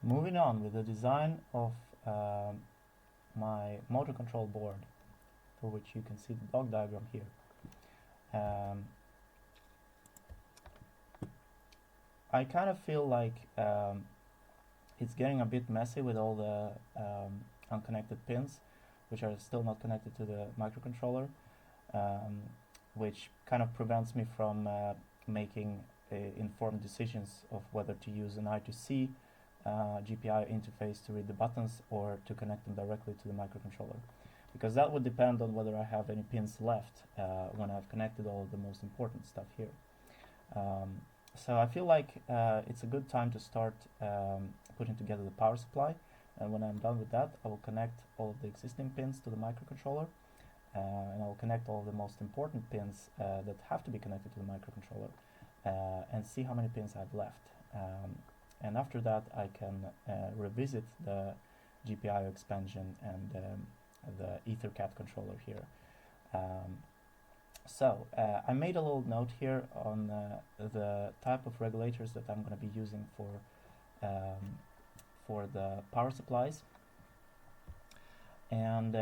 Moving on with the design of my motor control board, for which you can see the block diagram here. I kind of feel like it's getting a bit messy with all the unconnected pins, which are still not connected to the microcontroller, which kind of prevents me from making informed decisions of whether to use an I2C GPIO interface to read the buttons or to connect them directly to the microcontroller, because that would depend on whether I have any pins left when I've connected all of the most important stuff here. So I feel like it's a good time to start putting together the power supply, and when I'm done with that, I will connect all of the existing pins to the microcontroller, and I will connect all of the most important pins that have to be connected to the microcontroller, and see how many pins I've left. And after that, I can revisit the GPIO expansion and the EtherCAT controller here. So I made a little note here on the type of regulators that I'm going to be using for the power supplies. And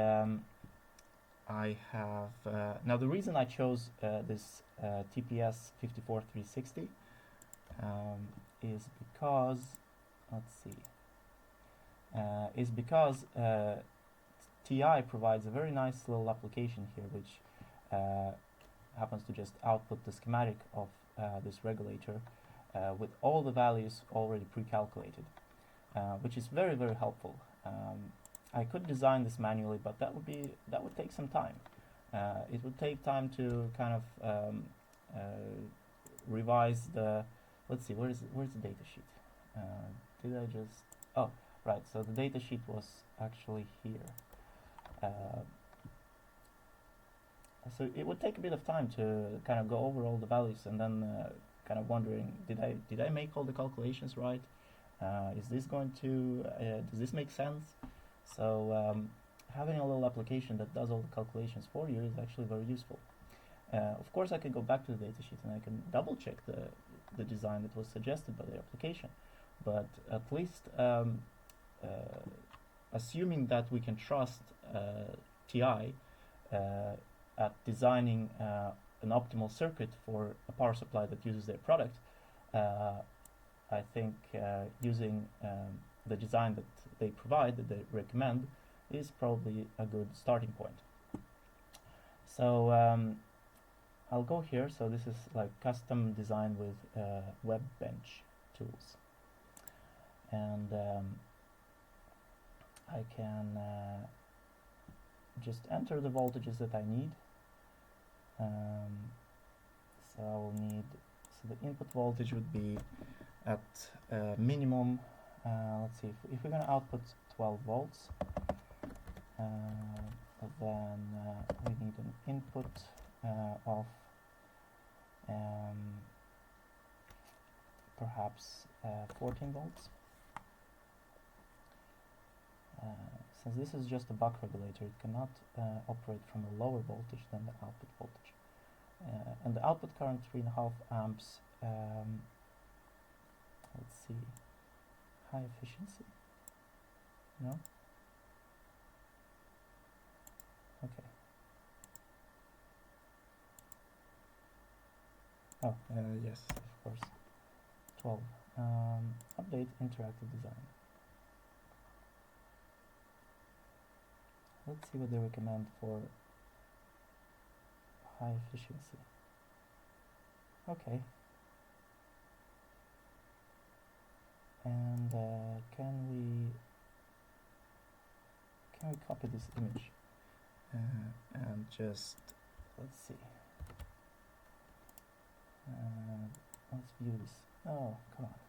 I have now the reason I chose this TPS54360 is because, let's see, TI provides a very nice little application here, which happens to just output the schematic of this regulator with all the values already pre-calculated, which is very, very helpful. I could design this manually, but that would take some time. It would take time to kind of revise the. Let's see, where's the data sheet? Did I just? Oh, right. So the data sheet was actually here. So it would take a bit of time to kind of go over all the values, and then kind of wondering, did I make all the calculations right? Is this going to does this make sense? So having a little application that does all the calculations for you is actually very useful. Of course, I could go back to the data sheet and I can double check the design that was suggested by the application, but at least assuming that we can trust TI at designing an optimal circuit for a power supply that uses their product, I think using the design that they provide, that they recommend, is probably a good starting point. So I'll go here. So this is like custom design with WebBench tools, and I can just enter the voltages that I need. So I will need, so the input voltage would be at minimum, let's see, if we're going to output 12 volts, then we need an input of perhaps 14 volts. Since this is just a buck regulator, it cannot operate from a lower voltage than the output voltage. And the output current 3.5 amps, let's see, high efficiency, no? Okay. Oh, yes, of course. 12. Update interactive design. Let's see what they recommend for high efficiency. Okay. And can we copy this image and just, let's see. Let's view this. Oh, come on.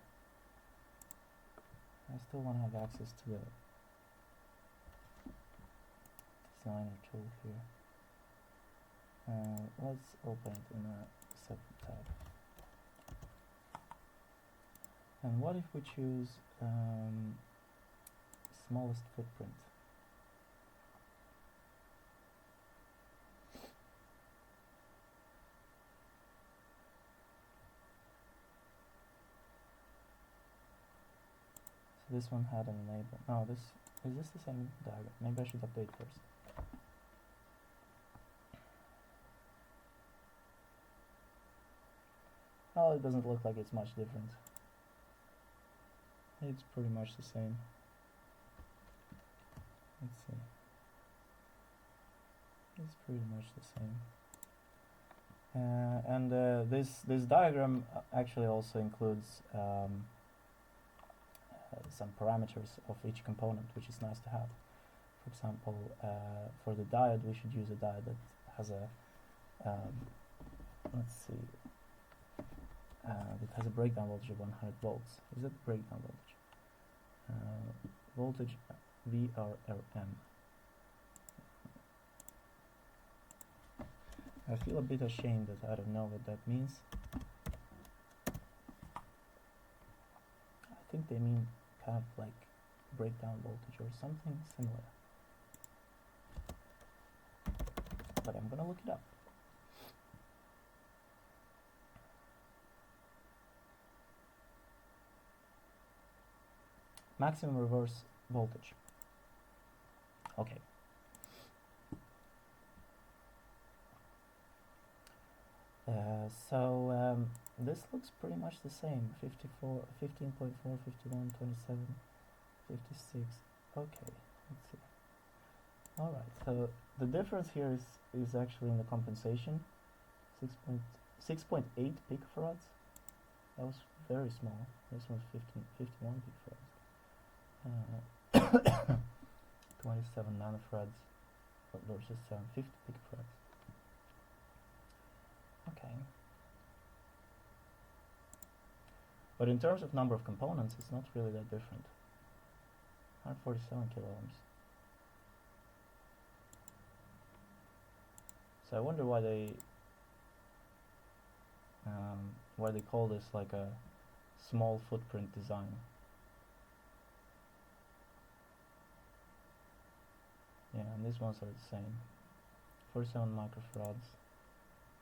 I still want to have access to the designer tool here. Let's open it in a separate tab. And what if we choose smallest footprint? So this one had an enable. No, is this the same diagram? Maybe I should update first. Well, it doesn't look like it's much different. It's pretty much the same. Let's see. It's pretty much the same. And this diagram actually also includes some parameters of each component, which is nice to have. For example, for the diode, we should use a diode that has a let's see, that has a breakdown voltage of 100 volts. Is it breakdown voltage? Voltage VRRM. I feel a bit ashamed that I don't know what that means. I think they mean kind of like breakdown voltage or something similar. But I'm gonna look it up. Maximum reverse voltage. Okay. This looks pretty much the same. 54, 15.4, 51, 27, 56. Okay, let's see. Alright, so the difference here is actually in the compensation. 6.8 picofarads. That was very small. This one's 51 picofarads. 27 nanofarads versus 50 picofarads. Okay. But in terms of number of components, it's not really that different. 147 kilo ohms. So I wonder why they call this like a small footprint design. Yeah, and these ones are the same. 47 microfarads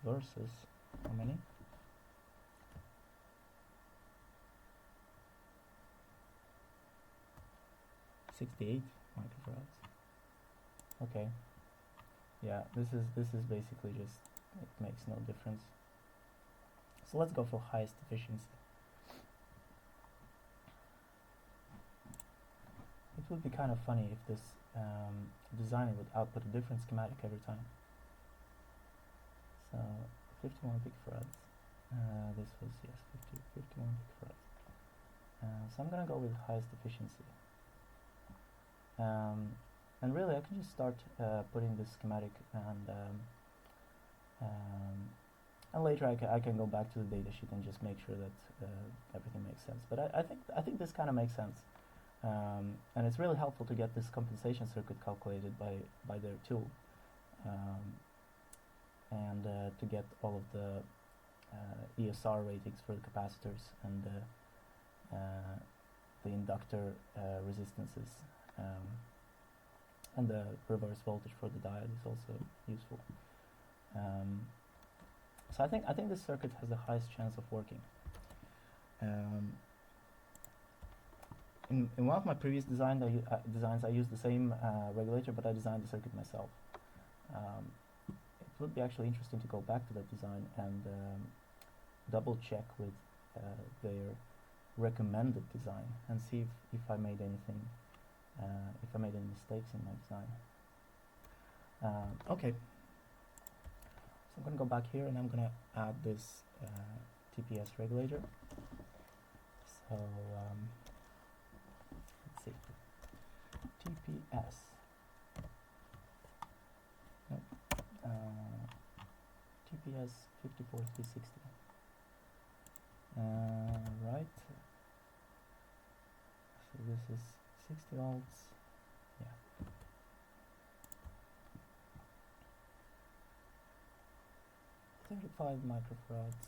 versus how many? $68 microfarads. Okay. Yeah, this is basically just, it makes no difference. So let's go for highest efficiency. It would be kind of funny if this designer would output a different schematic every time. So 51 picofarads. This was, yes, 51 picofarads. So I'm gonna go with highest efficiency. And really I can just start putting this schematic, and later I can go back to the datasheet and just make sure that everything makes sense. But I think this kind of makes sense, and it's really helpful to get this compensation circuit calculated by their tool, and to get all of the ESR ratings for the capacitors and the inductor resistances. And the reverse voltage for the diode is also useful. So I think this circuit has the highest chance of working. In one of my previous designs, I used the same regulator, but I designed the circuit myself. It would be actually interesting to go back to that design and double check with their recommended design and see if I made anything. If I made any mistakes in my design. Okay, so I'm going to go back here and I'm going to add this TPS regulator. So let's see, TPS. Nope. TPS 54360. Right. So this is 60 volts, yeah. $35 microfarads.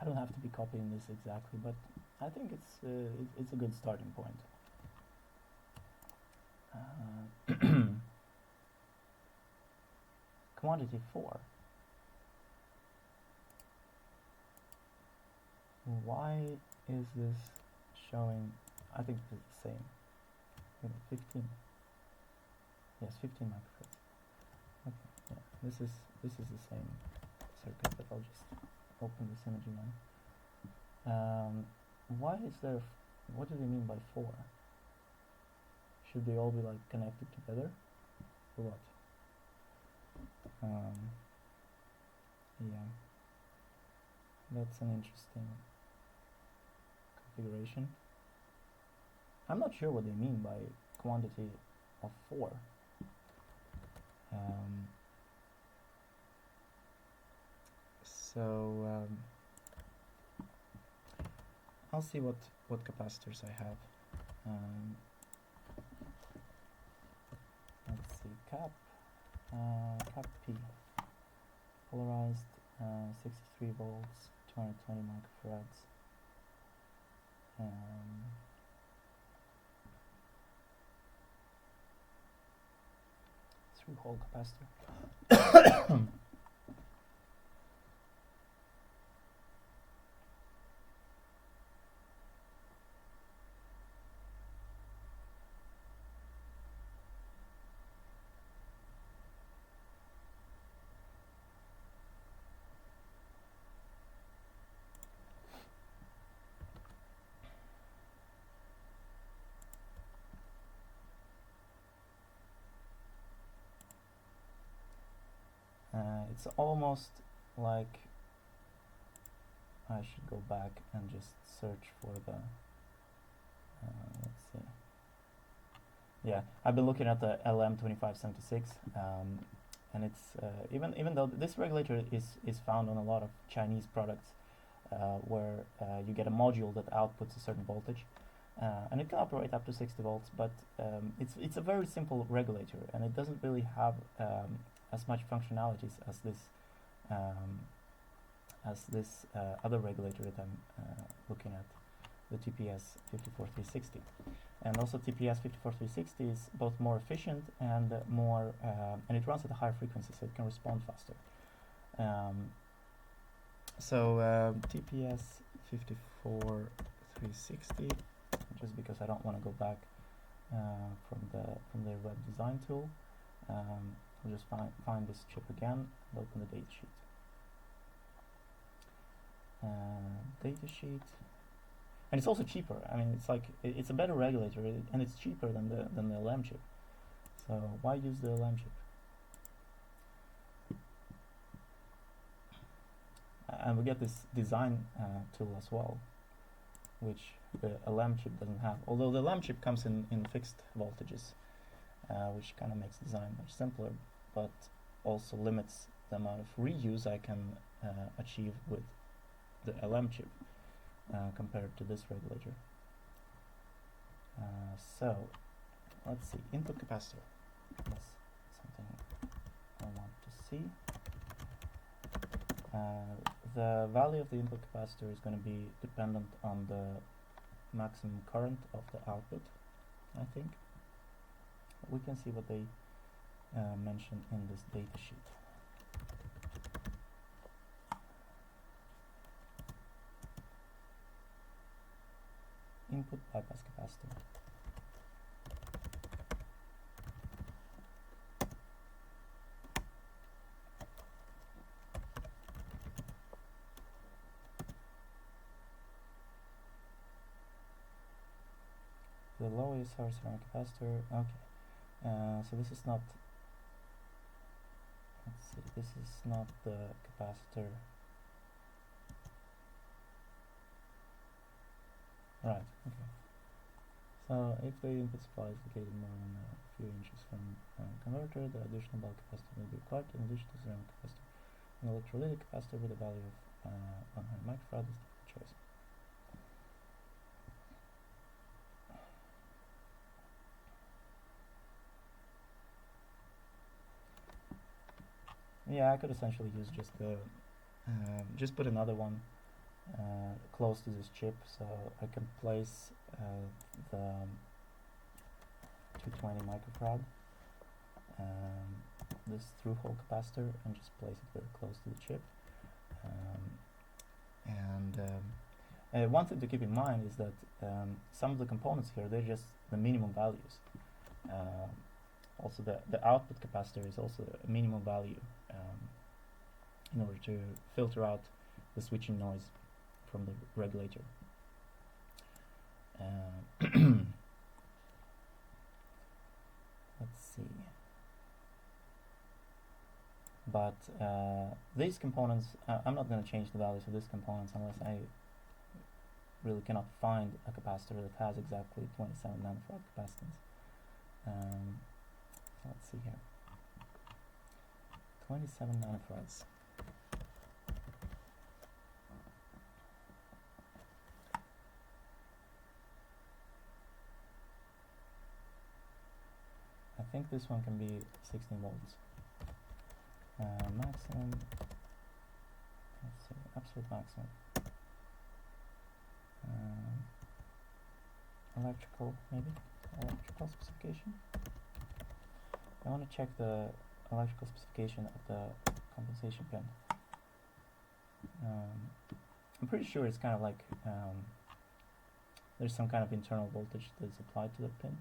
I don't have to be copying this exactly, but I think it's a good starting point. Quantity 4. Why is this showing? I think it's the same. 15. Yes, 15 microfarads. Okay, yeah, this is the same circuit, but I'll just open this image again. Why is there? What do they mean by 4? Should they all be like connected together, or what? Yeah, that's an interesting configuration. I'm not sure what they mean by quantity of 4. I'll see what capacitors I have. Let's see, cap P, polarized, 63 volts, 220 microfarads. 3-hole capacitor. It's almost like I should go back and just search for the let's see. Yeah, I've been looking at the LM2576, and it's even though this regulator is found on a lot of Chinese products, where you get a module that outputs a certain voltage, and it can operate up to 60 volts, but it's a very simple regulator, and it doesn't really have as much functionalities as this other regulator that I'm looking at, the TPS54360. And also TPS54360 is both more efficient and more, and it runs at a higher frequency, so it can respond faster. TPS54360, just because I don't want to go back from the web design tool, I'll just find this chip again and open the datasheet. Datasheet, and it's also cheaper. I mean, it's like it's a better regulator, and it's cheaper than the LM chip. So why use the LM chip? And we get this design tool as well, which the LM chip doesn't have. Although the LM chip comes in fixed voltages, which kind of makes design much simpler, but also limits the amount of reuse I can achieve with the LM chip compared to this regulator. So let's see, input capacitor. That's something I want to see. The value of the input capacitor is going to be dependent on the maximum current of the output, I think. We can see what they mention in this data sheet. Input bypass capacitor. The low is our ceramic capacitor. Okay, so this is not. Let's see. This is not the capacitor. Right. Okay. So if the input supply is located more than a few inches from a converter, the additional bulk capacitor will be required in addition to ceramic capacitor. An electrolytic capacitor with a value of 100 microfarad is the choice. Yeah, I could essentially use just the just put another one close to this chip, so I can place the 220 microfarad, this through-hole capacitor, and just place it very close to the chip. One thing to keep in mind is that some of the components here, they're just the minimum values. Also, the output capacitor is also a minimum value in order to filter out the switching noise from the regulator. Let's see. But these components, I'm not going to change the values of these components unless I really cannot find a capacitor that has exactly 27 nanofarad capacitance. Let's see here. 27 nanofarads. I think this one can be 16 volts. Maximum, let's see, absolute maximum. Electrical, maybe? Electrical specification? I want to check the electrical specification of the compensation pin. I'm pretty sure it's kind of like there's some kind of internal voltage that's applied to the pin,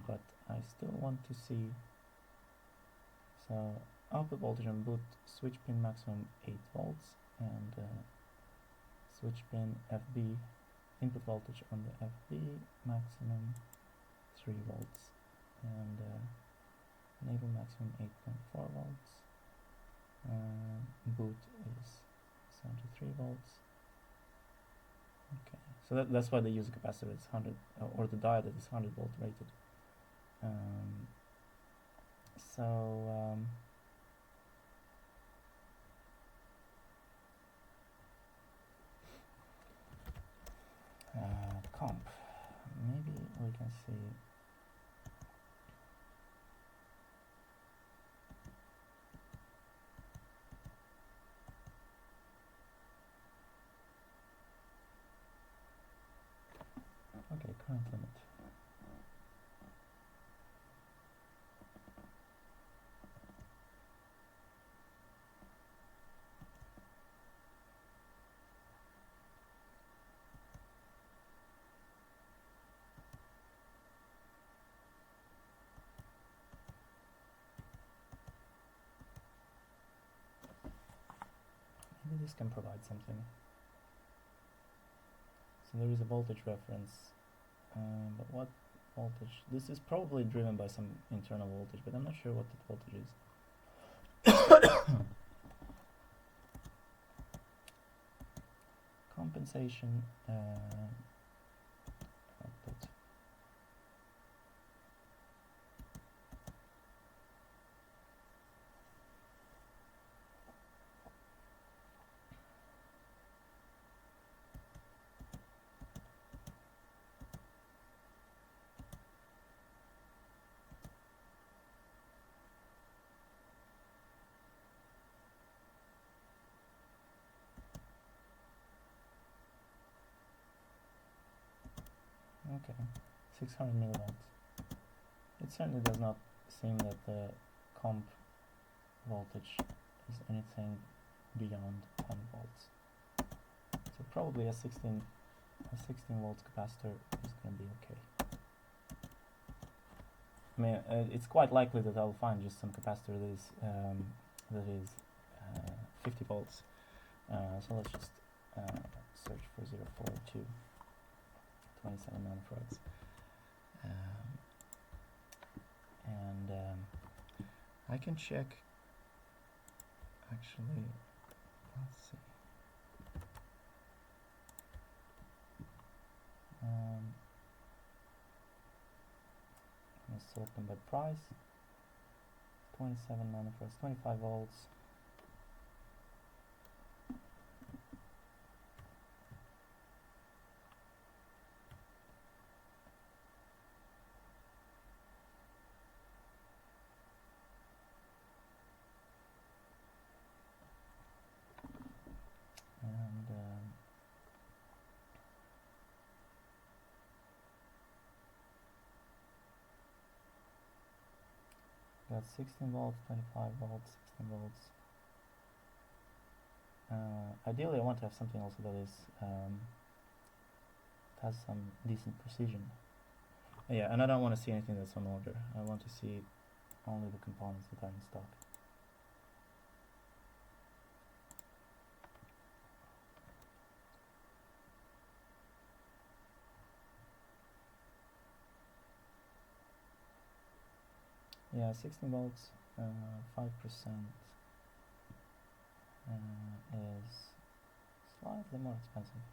but I still want to see. So output voltage on boot switch pin maximum 8 volts, and switch pin FB input voltage on the FB maximum 3 volts, and enable maximum 8.4 volts. Boot is 73 volts. Okay, so that's why they use a capacitor that's 100, or the diode that is 100 volt rated. Comp, maybe we can see. Okay, current limit. Maybe this can provide something. So there is a voltage reference, but what voltage? This is probably driven by some internal voltage, but I'm not sure what that voltage is. Compensation output. Okay, 600 millivolts. It certainly does not seem that the comp voltage is anything beyond 10 volts. So probably a 16 volts capacitor is going to be okay. I mean, it's quite likely that I'll find just some capacitor that is 50 volts. So let's just search for 042. 27 nanofarads, and I can check. Actually, let's see. Let's sort them by price. 27 nanofarads, 25 volts. And got 16 volts, 25 volts, 16 volts. Ideally I want to have something also that is has some decent precision. Yeah, and I don't want to see anything that's on order. I want to see only the components that are in stock. Yeah, 16 volts, 5% is slightly more expensive.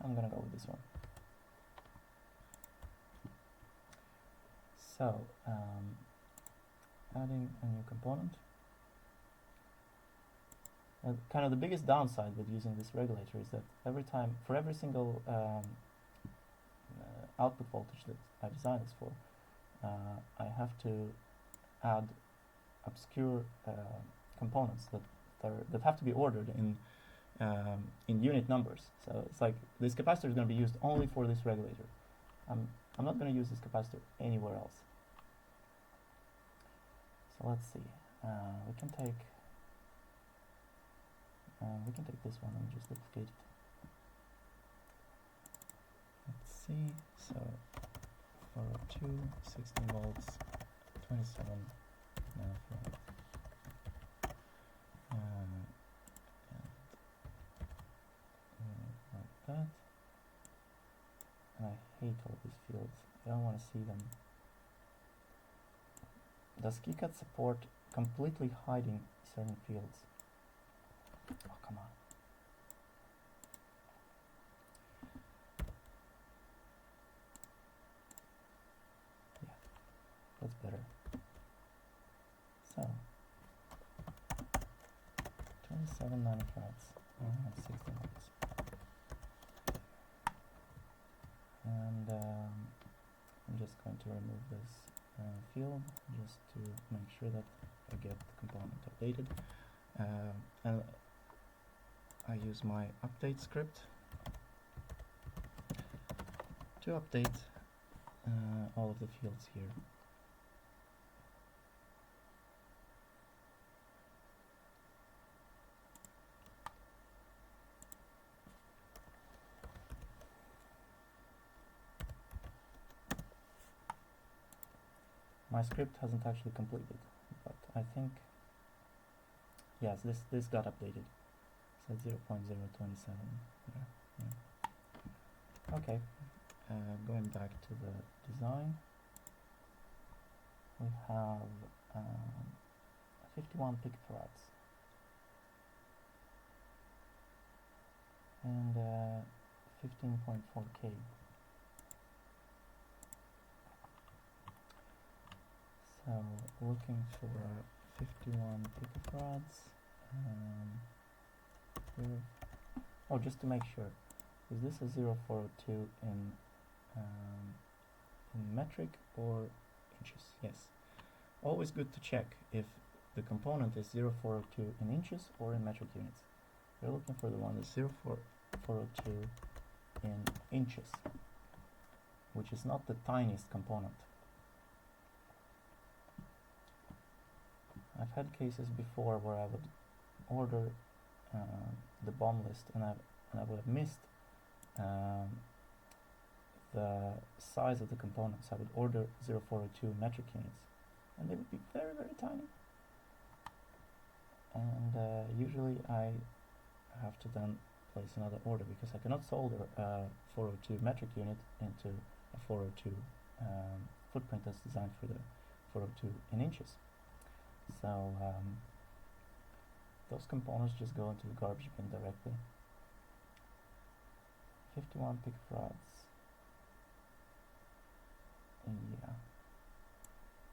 I'm gonna go with this one. So, adding a new component. Kind of the biggest downside with using this regulator is that for every single output voltage that I designed this for, I have to add obscure components that have to be ordered in unit numbers. So it's like this capacitor is going to be used only for this regulator. I'm not going to use this capacitor anywhere else. So let's see. We can take this one and just duplicate it. Let's see. So 402, 16 volts, 27 nanofarad. Like that. And I hate all these fields. I don't want to see them. Does KiCad support completely hiding certain fields? Oh, come on. Yeah, that's better. So, 27 nanofarads, 16 volts. And I'm just going to remove this field just to make sure that I get the component updated. And I use my update script to update all of the fields here. My script hasn't actually completed, but I think yes, this got updated. So 0.027 there. Yeah. Okay, going back to the design, we have 51 picofarads and 15.4K. So looking for 51 picofarads. Oh, just to make sure, is this a 0402 in metric or inches? Yes. Always good to check if the component is 0402 in inches or in metric units. We're looking for the one that's 0402 in inches, which is not the tiniest component. I've had cases before where I would order the BOM list and I would have missed the size of the components. I would order 0402 metric units and they would be very, very tiny. And usually I have to then place another order because I cannot solder a 402 metric unit into a 402 footprint that's designed for the 402 in inches. So those components just go into the garbage bin directly. 51 picofarads. Yeah,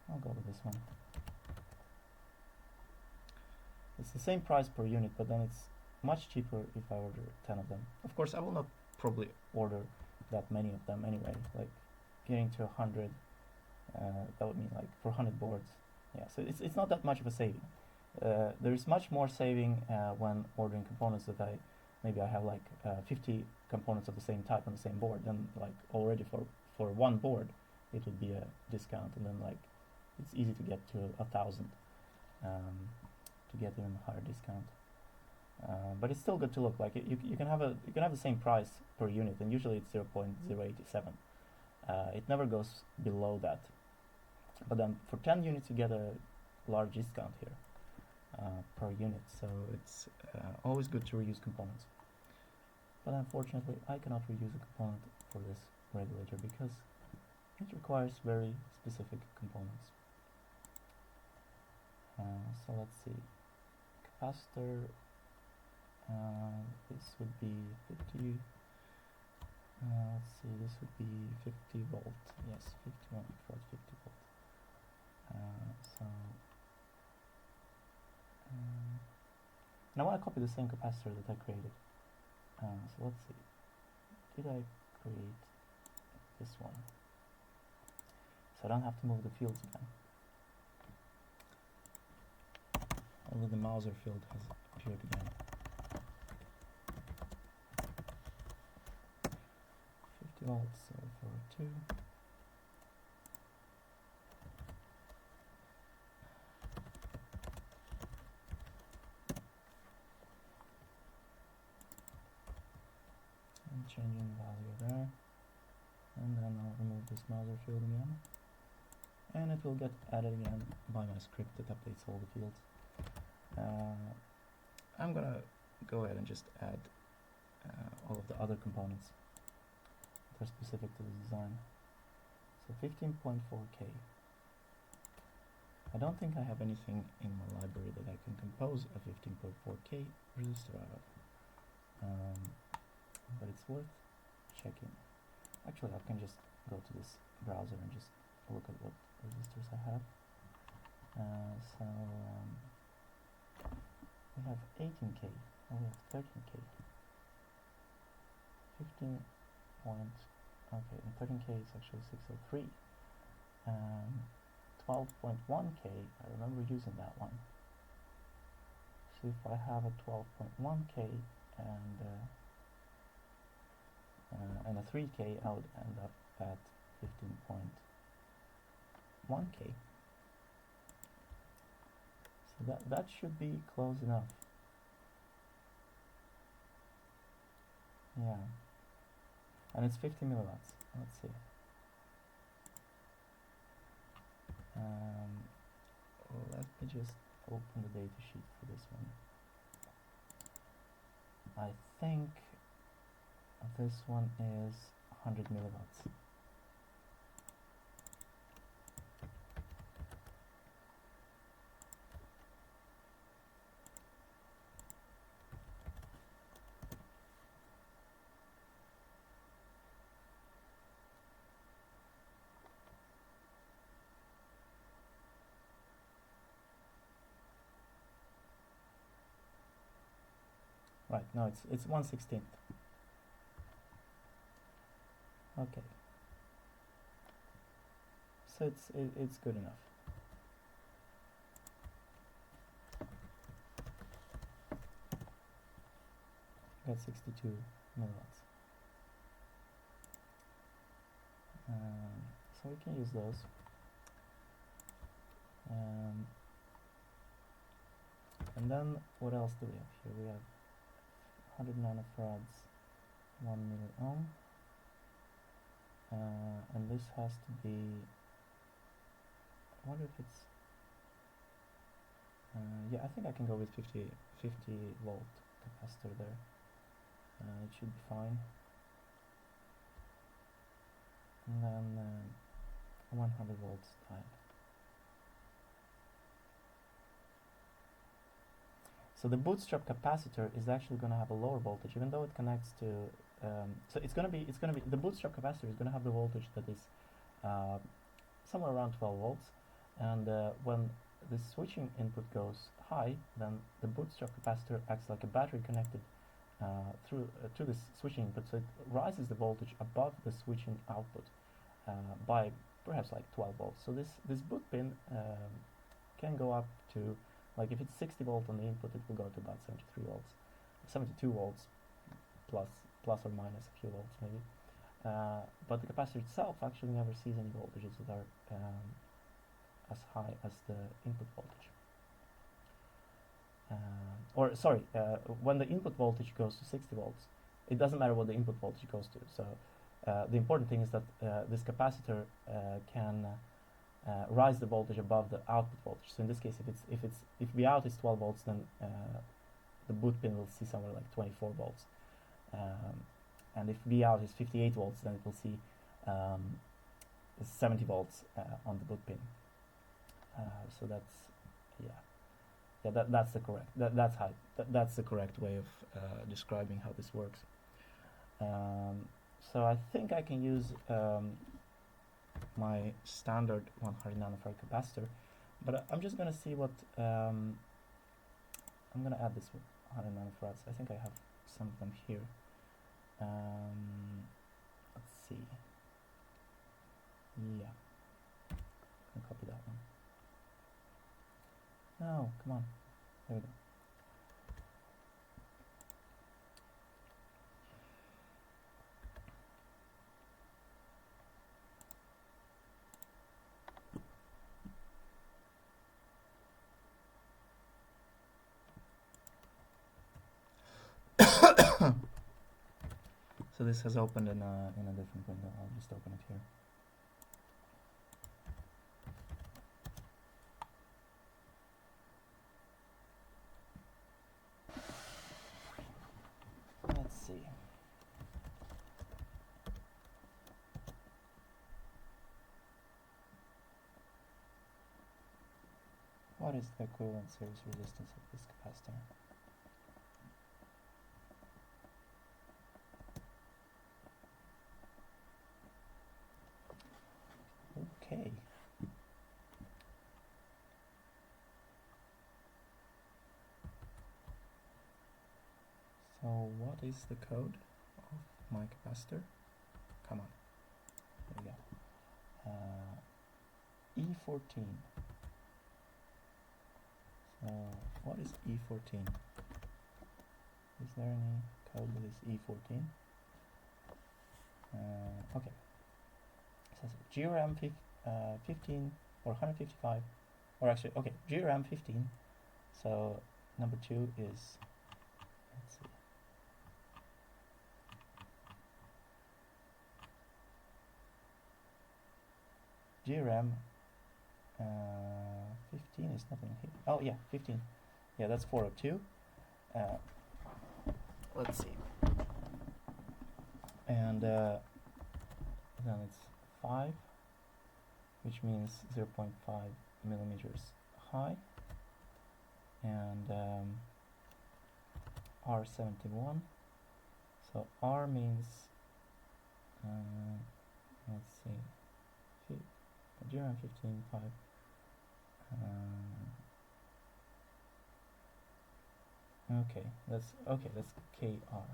I'll go with this one. It's the same price per unit, but then it's much cheaper if I order 10 of them. Of course, I will not probably order that many of them anyway. Like getting to 100, that would mean like for 100 boards. Yeah, so it's not that much of a saving. there is much more saving when ordering components that maybe I have like 50 components of the same type on the same board. Then like already for one board, it would be a discount, and then like it's easy to get to 1,000 to get even higher discount. But it's still good to look. Like you can have the same price per unit, and usually it's 0.087. It never goes below that. But then for 10 units you get a large discount here per unit. So it's always good to reuse components. But unfortunately, I cannot reuse a component for this regulator because it requires very specific components. So let's see. Capacitor. This would be 50. Let's see. This would be 50 volt. Yes, 51 microfarad, 50 volt. And I want to copy the same capacitor that I created. So let's see. Did I create this one? So I don't have to move the fields again. Only the Mauser field has appeared again. 50 volts, so for 2. I'm changing the value there. And then I'll remove this Mauser field again. And it will get added again by my script that updates all the fields. I'm gonna go ahead and just add all of the other components that are specific to the design. So 15.4K. I don't think I have anything in my library that I can compose a 15.4K resistor out of. But it's worth checking. Actually, I can just go to this browser and just look at what resistors I have. We have 18K, and we have 13K. 15 point, okay, and 13K is actually 603. 12.1K, I remember using that one. So if I have a 12.1K and a 3K, I would end up at 15.1K. So that should be close enough. Yeah. And it's 50 milliwatts. Let's see. Let me just open the data sheet for this one. I think this one is 100 milliwatts. Right, no, it's 1/16. Okay. So it's good enough. Got 62 milliwatts. So we can use those. And then what else do we have here? We have 100 nanofarads, 1 milliohm. And this has to be, I wonder if it's, yeah, I think I can go with 50 volt capacitor there. It should be fine. And then 100 volts diode. So the bootstrap capacitor is actually going to have a lower voltage, even though it connects to. So it's going to be the bootstrap capacitor is going to have the voltage that is somewhere around 12 volts, and when the switching input goes high, then the bootstrap capacitor acts like a battery connected to this switching input, so it rises the voltage above the switching output by perhaps like 12 volts. So this boot pin can go up to Like if it's 60 volt on the input, it will go to about 73 volts, 72 volts, plus or minus a few volts maybe. But the capacitor itself actually never sees any voltages that are as high as the input voltage. When the input voltage goes to 60 volts, it doesn't matter what the input voltage goes to. So the important thing is that this capacitor can rise the voltage above the output voltage. So in this case, if the out is 12 volts, then the boot pin will see somewhere like 24 volts. And if V out is 58 volts, then it will see 70 volts on the boot pin. So that's the correct that's the correct way of describing how this works. So I think I can use my standard 100 nanofarad capacitor, but I'm just gonna see what I'm gonna add this 100 nanofarads. I think I have some of them here. Let's see. Yeah, I'll copy that one. No, come on. There we go. So this has opened in a different window. I'll just open it here. Let's see. What is the equivalent series resistance of this capacitor? Okay. So what is the code of my capacitor? Come on. There we go. E14. So what is E14? Is there any code that is E14? Okay. It says GRAM 15 or 155, or actually, okay, GRAM 15. So number 2 is, let's see. GRAM 15 is nothing here. Oh yeah, 15. Yeah, that's 402. Let's see. And then it's 5, which means 0.5 millimeters high, and R71. So R means, let's see, GRAM 15, 5. That's KR.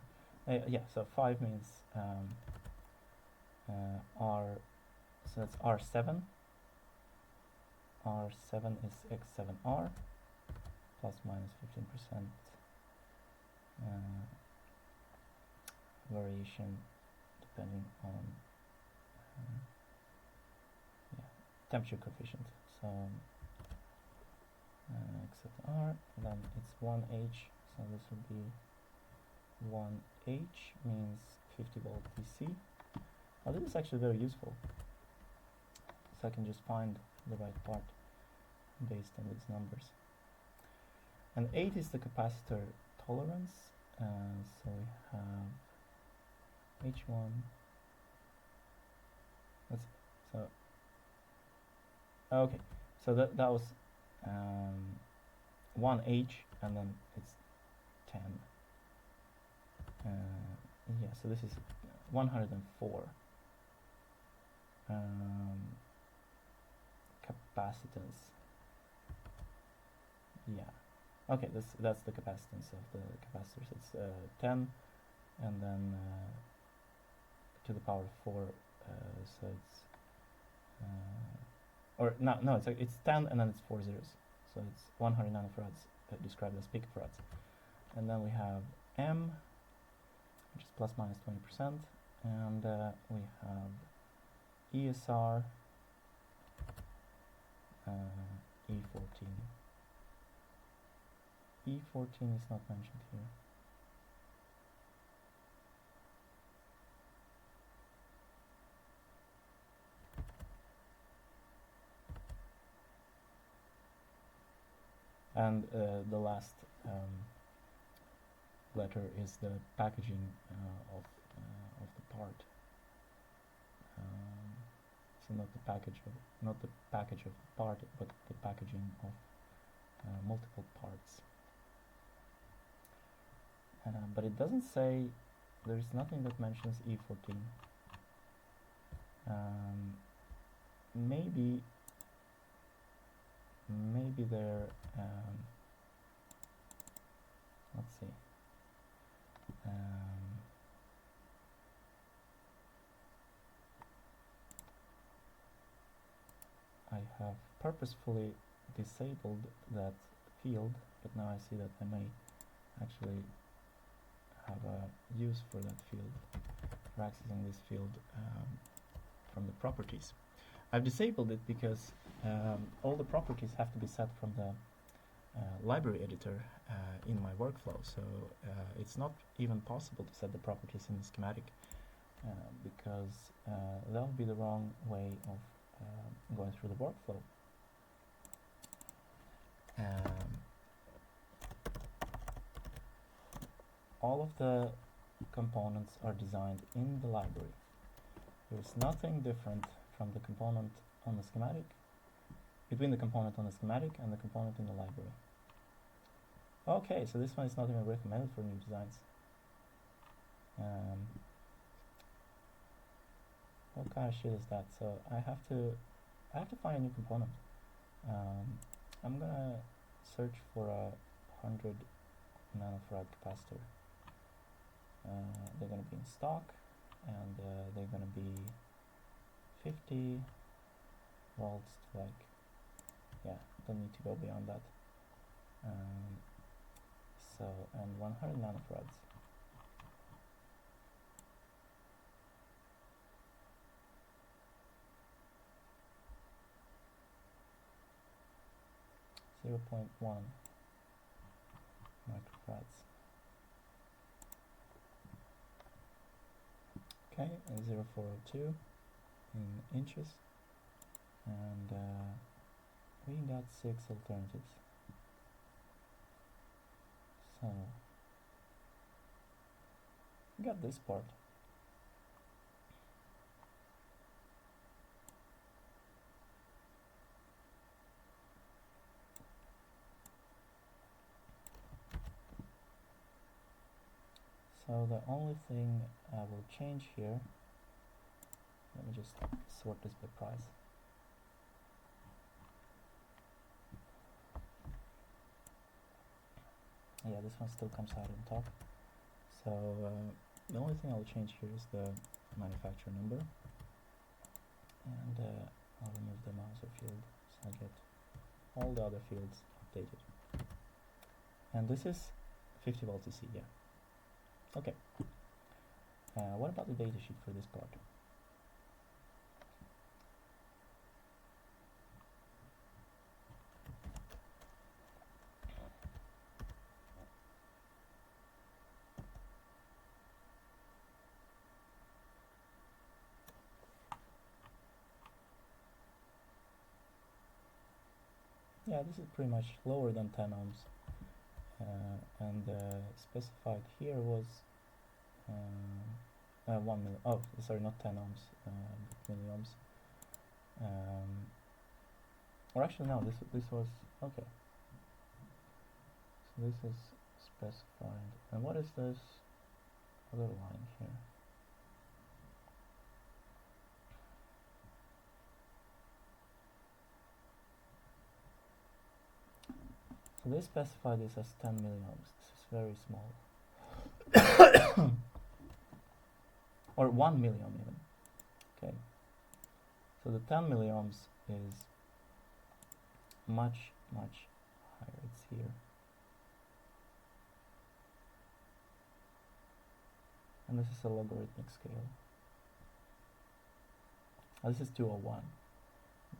Yeah, so 5 means R, so that's R7. R7 is X7R plus minus 15% variation depending on temperature coefficient. So X7R, and then it's 1H, so this would be 1H means 50 volt DC. Now this is actually very useful, so I can just find the right part based on these numbers. And 8 is the capacitor tolerance, so we have H1. Okay, so that was 1H, and then it's 10. Yeah, so this is 104 capacitance. Yeah. Okay, that's the capacitance of the capacitors. It's 10, and then to the power of 4. So it's it's 10, and then it's 4 zeros. so it's 100 nanofarads described as picofarads. And then we have M, which is plus minus 20%, and we have ESR E14. E14 is not mentioned here. And the last letter is the packaging of the part. So not the package of the part, but the packaging of multiple parts. But it doesn't say. There is nothing that mentions E14. Maybe there. Let's see. I have purposefully disabled that field, but now I see that I may actually have a use for that field, for accessing this field from the properties. I've disabled it because all the properties have to be set from the library editor in my workflow, so it's not even possible to set the properties in the schematic because that would be the wrong way of going through the workflow. All of the components are designed in the library. There is nothing different from the component on the schematic, between the component on the schematic and the component in the library. Okay, so this one is not even recommended for new designs. What kind of shit is that? So I have to find a new component. I'm gonna search for a 100 nanofarad capacitor. They're gonna be in stock, and they're gonna be 50 volts to, like, yeah, don't need to go beyond that. So, and 100 nanofarads. .1 microfarads. Okay, and 0.402 in inches, and we got 6 alternatives. So we got this part. So the only thing I will change here, let me just sort this by price. Yeah, this one still comes out on top. So the only thing I'll change here is the manufacturer number, and I'll remove the Mauser field so I get all the other fields updated. And this is 50 volts DC, yeah. Okay. What about the datasheet for this part? Yeah, this is pretty much lower than 10 ohms. And specified here was 1 milli. Oh, sorry, not 10 ohms, but milliohms. Or actually, no. This was okay. So this is specified. And what is this other line here? So they specify this as 10 milliohms. This is very small. Or 1 milliohm even. Okay. So the 10 milliohms is much higher. It's here. And this is a logarithmic scale. This is 201.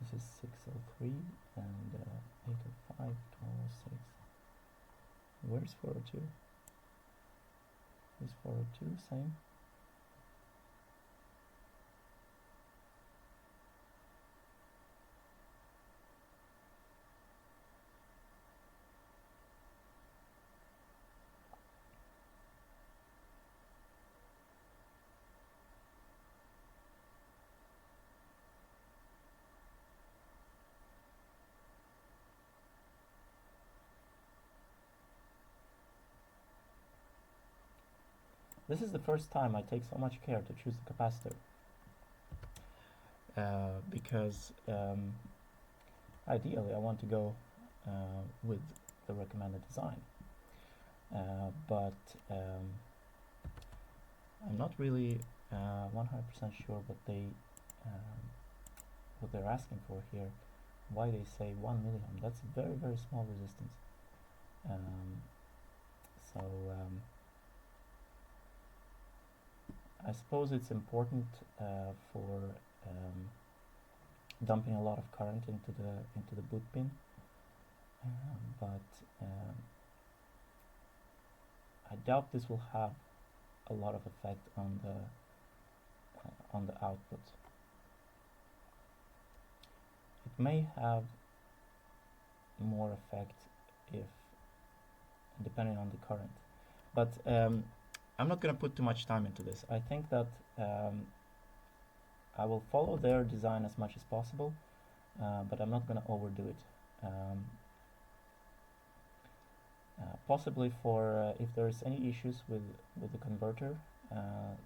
This is 603 and 805, 1206. Where's 402? Is 402 same? This is the first time I take so much care to choose the capacitor, because ideally I want to go with the recommended design, but I'm not really 100% sure what they're asking for here. Why they say 1 milliohm? That's a very, very small resistance. I suppose it's important for dumping a lot of current into the boot pin, but I doubt this will have a lot of effect on the output. It may have more effect if depending on the current, but I'm not going to put too much time into this. I think that I will follow their design as much as possible, but I'm not going to overdo it. Possibly for if there's any issues with the converter,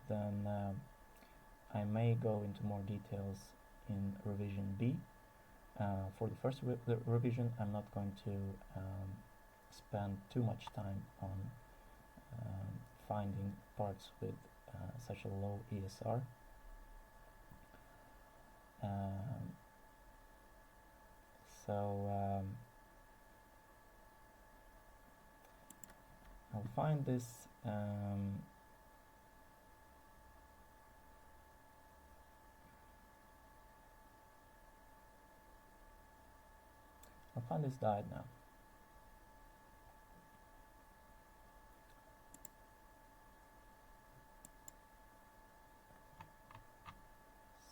then I may go into more details in revision B. For the first revision, I'm not going to spend too much time on finding parts with such a low ESR. I'll find this diode now.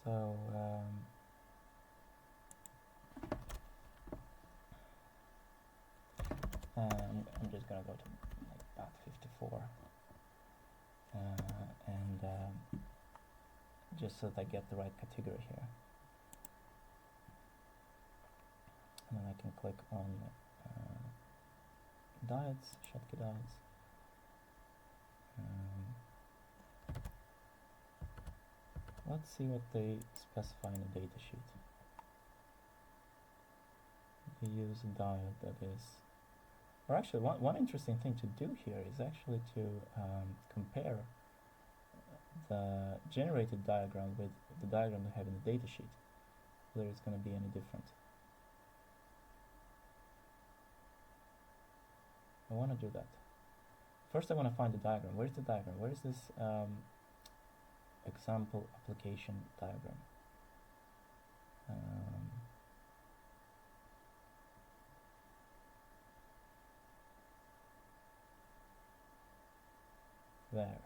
So I'm just gonna go to like bat 54 and just so that I get the right category here, and then I can click on diodes, Schottky diodes. Let's see what they specify in the data sheet. They use a diode that is, or actually one interesting thing to do here is actually to compare the generated diagram with the diagram they have in the data sheet, whether it's going to be any different. I want to do that. First I want to find the diagram. Where's the diagram? Where is this example application diagram? There.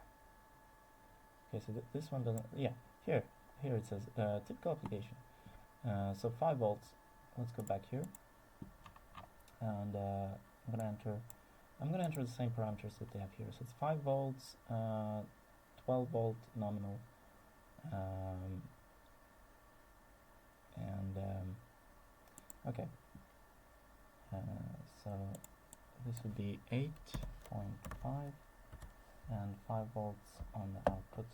Okay, so this one doesn't. Yeah, here it says typical application. So 5 volts. Let's go back here, and I'm gonna enter the same parameters that they have here. So it's 5 volts, 12 volt nominal, okay. So this would be 8.5 and 5 volts on the output,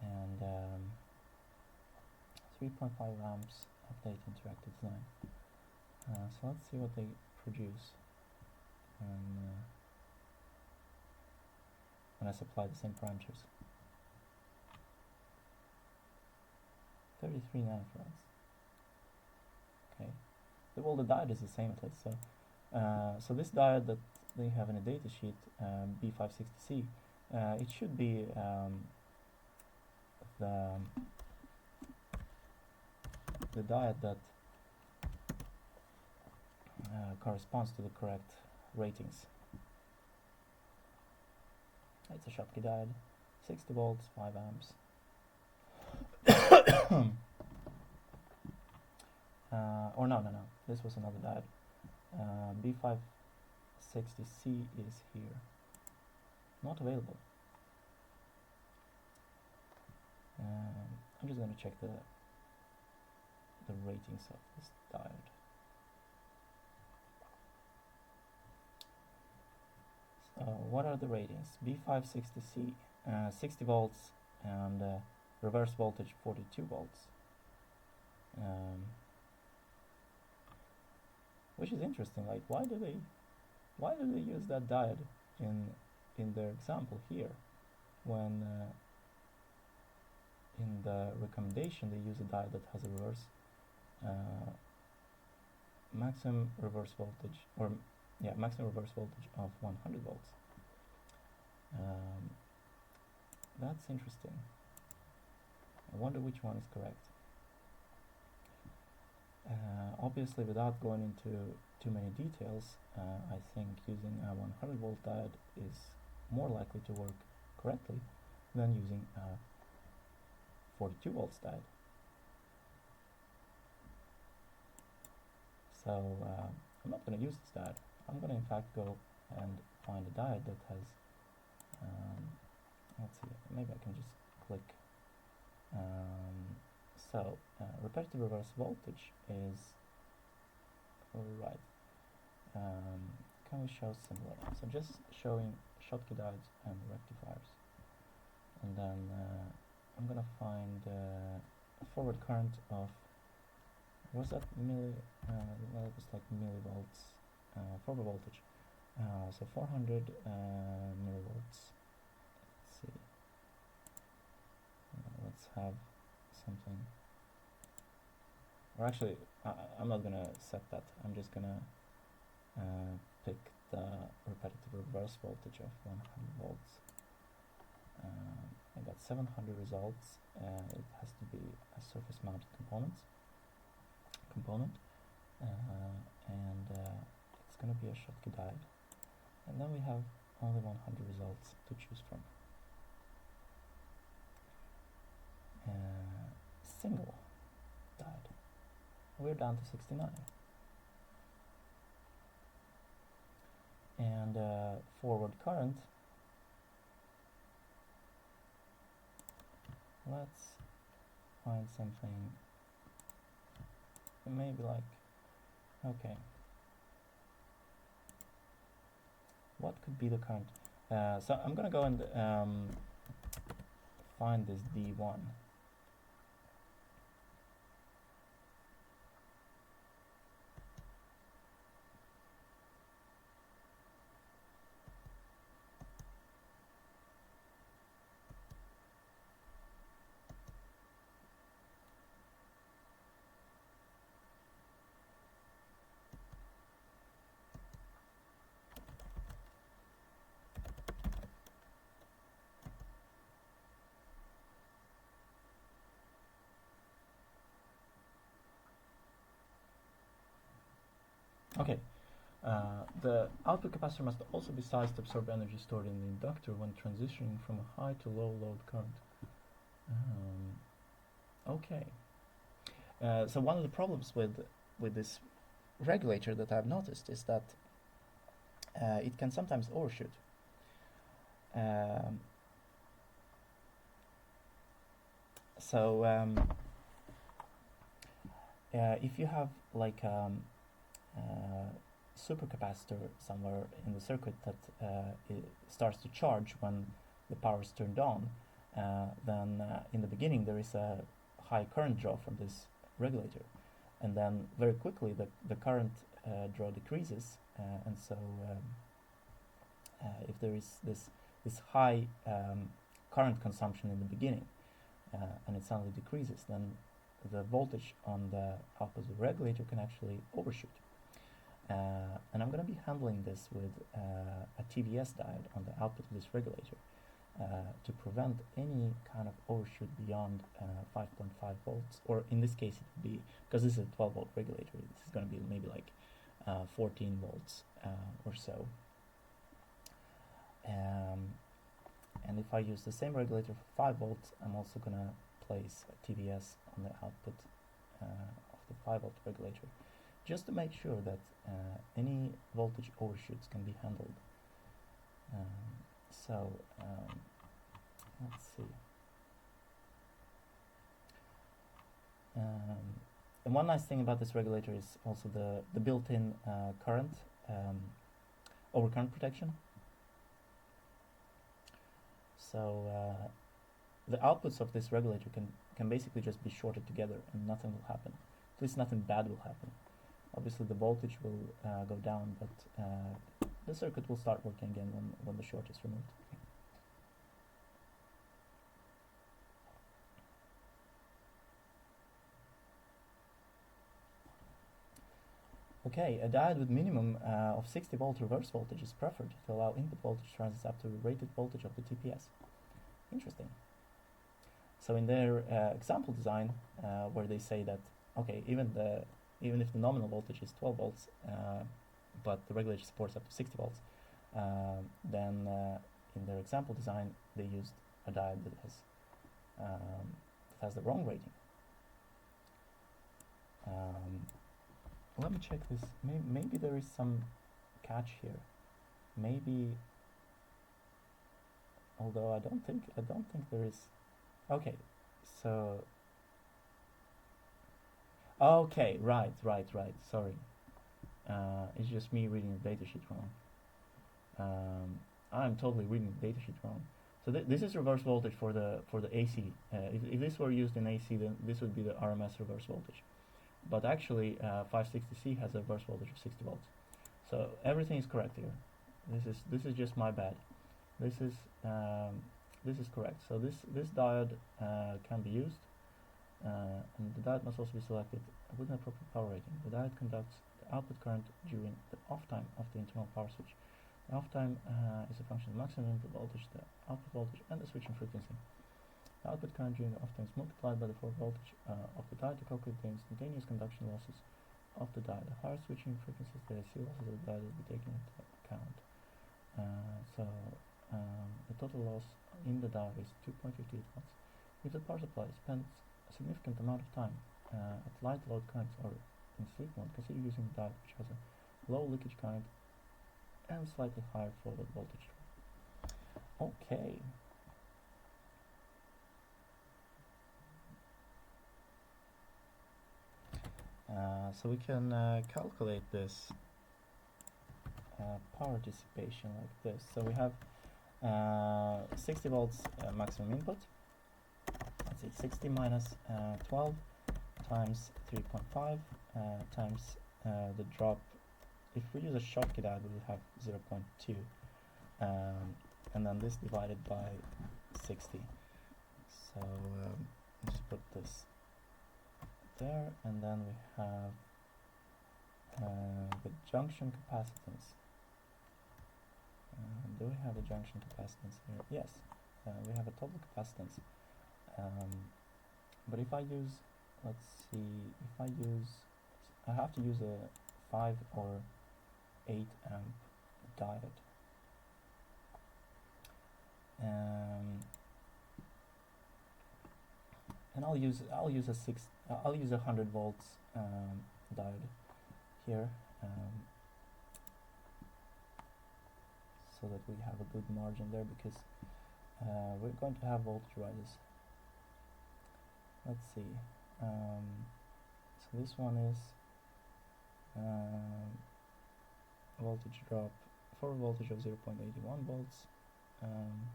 and 3.5 amps update interactive design. So let's see what they produce when I supply the same parameters. 33 nanofarads. Okay, well, the diode is the same at least. So, so this diode that they have in a data sheet, B560C, it should be the diode that corresponds to the correct ratings. It's a Schottky diode, 60 volts, 5 amps. Or no, this was another diode. B560C is here, not available. I'm just going to check the ratings of this diode. So what are the ratings? B560C, 60 volts and reverse voltage 42 volts. Which is interesting. Like, why do they use that diode in their example here, when in the recommendation they use a diode that has a reverse maximum reverse voltage, or maximum reverse voltage of 100 volts. That's interesting. I wonder which one is correct. Obviously, without going into too many details, I think using a 100 volt diode is more likely to work correctly than using a 42 volts diode. So I'm not going to use this diode. I'm going to in fact go and find a diode that has, let's see, maybe I can just click. So repetitive reverse voltage is right. Can we show similar? So just showing Schottky diodes and rectifiers, and then I'm gonna find a forward current of, was that well, it was like millivolts, forward voltage. So 400 millivolts. Let's see. Let's have something. Or actually, I'm not gonna set that. I'm just gonna pick the repetitive reverse voltage of 100 volts. I got 700 results. It has to be a surface mounted component, and it's gonna be a Schottky diode. And then we have only 100 results to choose from. Single diode. We're down to 69. And forward current, let's find something maybe like, okay, what could be the current? So I'm gonna go and find this D1. Okay, the output capacitor must also be sized to absorb energy stored in the inductor when transitioning from a high to low load current. Okay, so one of the problems with this regulator that I've noticed is that it can sometimes overshoot. If you have like supercapacitor somewhere in the circuit that it starts to charge when the power is turned on, then in the beginning there is a high current draw from this regulator, and then very quickly the current draw decreases, and so if there is this high current consumption in the beginning and it suddenly decreases, then the voltage on the output of the regulator can actually overshoot. And I'm going to be handling this with a TPS diode on the output of this regulator to prevent any kind of overshoot beyond 5.5 volts, or in this case it would be, because this is a 12 volt regulator, this is going to be maybe like 14 volts or so. And if I use the same regulator for 5 volts, I'm also going to place a TPS on the output of the 5 volt regulator, just to make sure that any voltage overshoots can be handled. Let's see. And one nice thing about this regulator is also the built-in current overcurrent protection. So the outputs of this regulator can basically just be shorted together and nothing will happen. At least nothing bad will happen. Obviously the voltage will go down, but the circuit will start working again when the short is removed. Okay, a diode with minimum of 60 volt reverse voltage is preferred to allow input voltage transits up to the rated voltage of the TPS. Interesting. So in their example design, where they say that, okay, even if the nominal voltage is 12 volts, but the regulator supports up to 60 volts, then in their example design they used a diode that has the wrong rating. Let me check this. Maybe there is some catch here. Maybe, although I don't think there is. Okay, so. Okay, right. Sorry, it's just me reading the datasheet wrong. I'm totally reading the datasheet wrong. So this is reverse voltage for the AC. If this were used in AC, then this would be the RMS reverse voltage. But actually, 560C has a reverse voltage of 60 volts. So everything is correct here. This is just my bad. This is correct. So this diode can be used, and the diode must also be selected with an appropriate power rating. The diode conducts the output current during the off time of the internal power switch. The off time is a function of maximum input voltage, the output voltage, and the switching frequency. The output current during the off time is multiplied by the forward voltage of the diode to calculate the instantaneous conduction losses of the diode. The higher switching frequencies, the AC losses of the diode will be taken into account. The total loss in the diode is 2.58 watts. If the power supply spends a significant amount of time at light load currents or in sleep mode, consider using a diode which has a low leakage current and slightly higher forward voltage. Okay. So we can calculate this power dissipation like this. So we have 60 volts maximum input. Let's see, 60 minus 12 times 3.5 times the drop. If we use a Schottky diode, we will have 0.2, and then this divided by 60. So let's put this there, and then we have the junction capacitance. Do we have a junction capacitance here? Yes, we have a total capacitance. But if I use, let's see, I have to use a 5 or 8 amp diode. And I'll use a 100 volts diode here, so that we have a good margin there, because we're going to have voltage rises. Let's see. So this one is voltage drop, forward voltage of 0.81 volts, and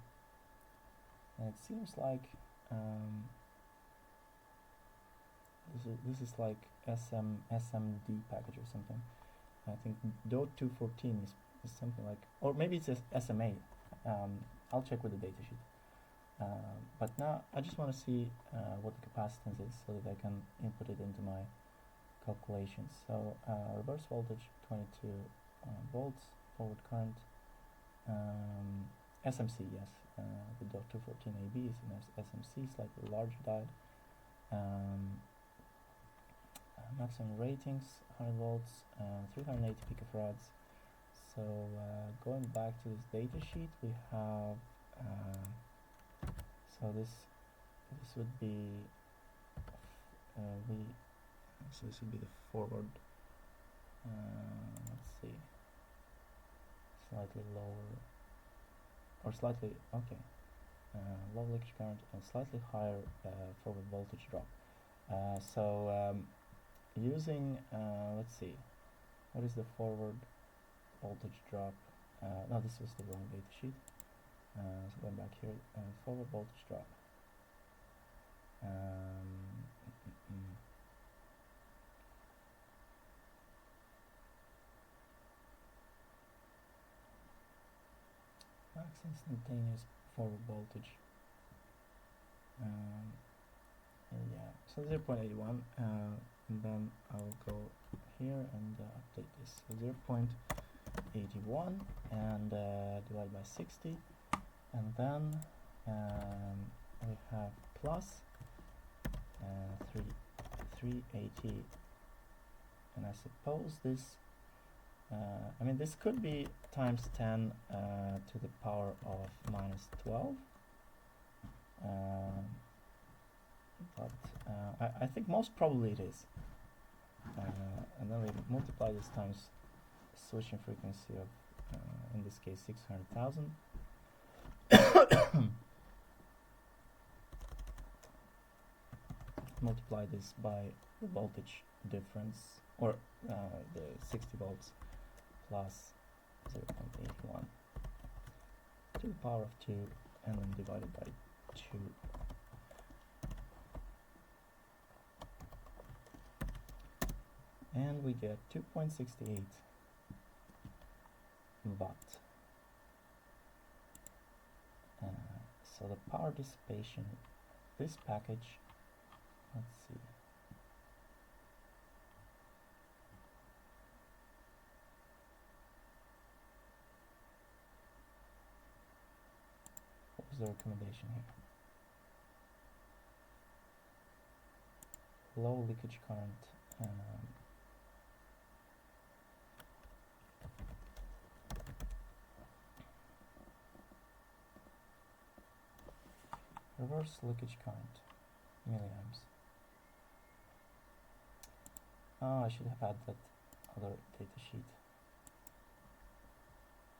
it seems like this is like SMD package or something. I think Diode 214 is something like, or maybe it's SMA. I'll check with the datasheet. But now I just want to see what the capacitance is so that I can input it into my calculations. So reverse voltage 22 volts, forward current, SMC, yes, the DOT214AB is an SMC, slightly larger diode. Maximum ratings 100 volts, 380 picofarads. So going back to this data sheet, we have so this would be so this would be the forward. Let's see, slightly lower or slightly okay. Low leakage current and slightly higher forward voltage drop. Using let's see, what is the forward voltage drop? No, this was the wrong data sheet. So going back here, forward voltage drop. Max instantaneous forward voltage. Yeah, so 0.81, and then I'll go here and update this. So 0.81 and divide by 60, and then we have plus 380, and I suppose this I mean, this could be times 10 to the power of minus 12, but I think most probably it is. And then we multiply this times switching frequency of, in this case, 600,000. Multiply this by the voltage difference, or the 60 volts plus 0.81 to the power of 2, and then divided by 2. And we get 2.68 watt. So the power dissipation, this package, let's see. What was the recommendation here? Low leakage current. Reverse leakage current, milliamps. Oh, I should have had that other data sheet.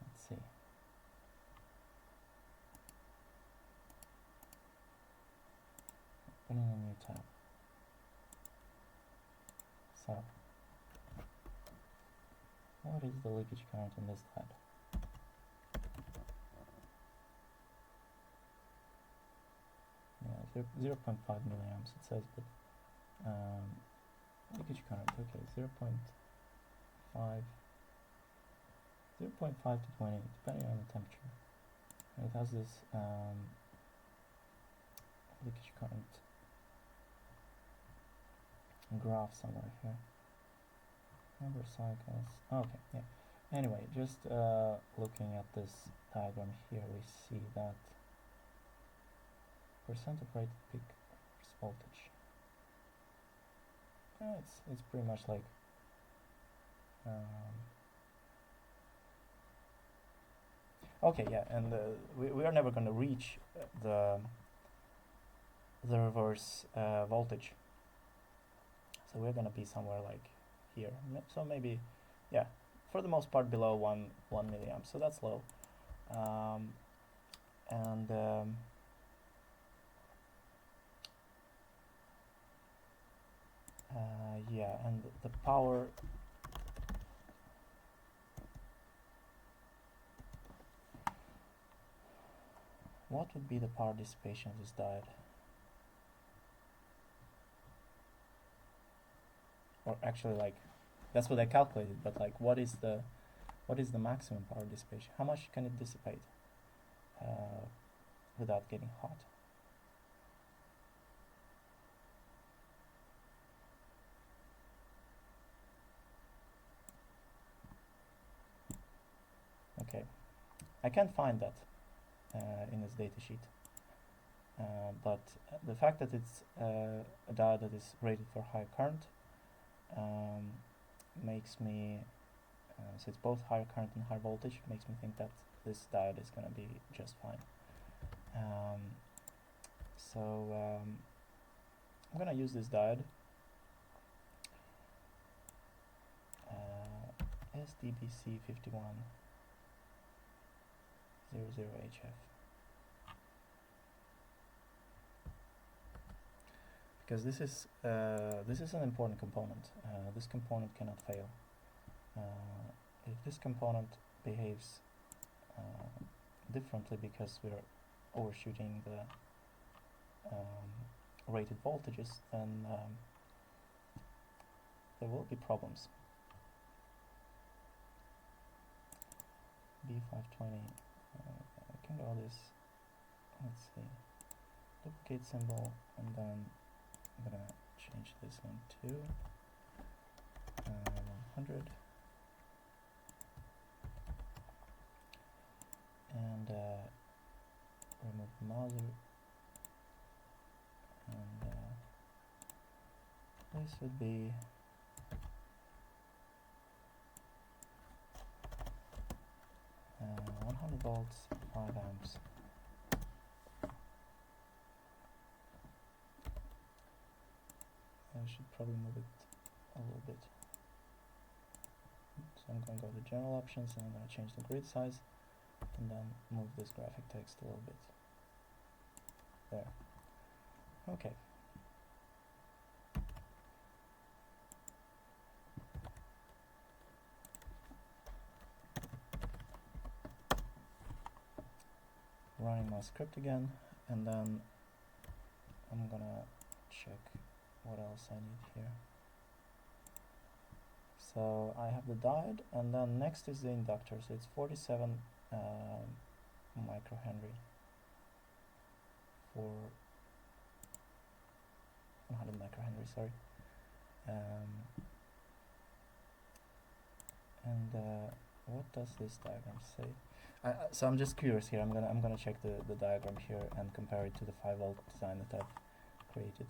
Let's see. Opening a new tab. So, what is the leakage current in this diode? Yeah, 0.5 milliamps it says, but leakage current, okay, 0.5 to 20, depending on the temperature. And it has this leakage current graph somewhere here. Number of cycles. Okay, yeah. Anyway, just looking at this diagram here, we see that percent of rated peak versus voltage. It's pretty much like okay, yeah, and we are never going to reach the reverse voltage, so we're going to be somewhere like here. So maybe, yeah, for the most part below 1 milliamp. So that's low, yeah, and the power. What would be the power dissipation of this diode? Or actually, like, that's what I calculated, but like, what is the maximum power dissipation? How much can it dissipate? without getting hot. Okay, I can't find that in this datasheet, but the fact that it's a diode that is rated for high current makes me, so it's both higher current and high voltage, makes me think that this diode is going to be just fine. I'm going to use this diode, SDBC5100HF, because this is an important component. This component cannot fail. If this component behaves differently because we're overshooting the rated voltages, then there will be problems. B520, I can go this, let's see, duplicate symbol, and then I'm gonna change this one to 100, and remove the Mauser, and this would be 100 volts, 5 amps. I should probably move it a little bit. So I'm going to go to general options, and I'm going to change the grid size, and then move this graphic text a little bit. There. Okay. Running my script again, and then I'm gonna check what else I need here. So I have the diode, and then next is the inductor. So it's 47 microhenry for 100 microhenry, sorry. What does this diagram say? So I'm just curious here. I'm gonna check the diagram here and compare it to the 5-volt design that I've created.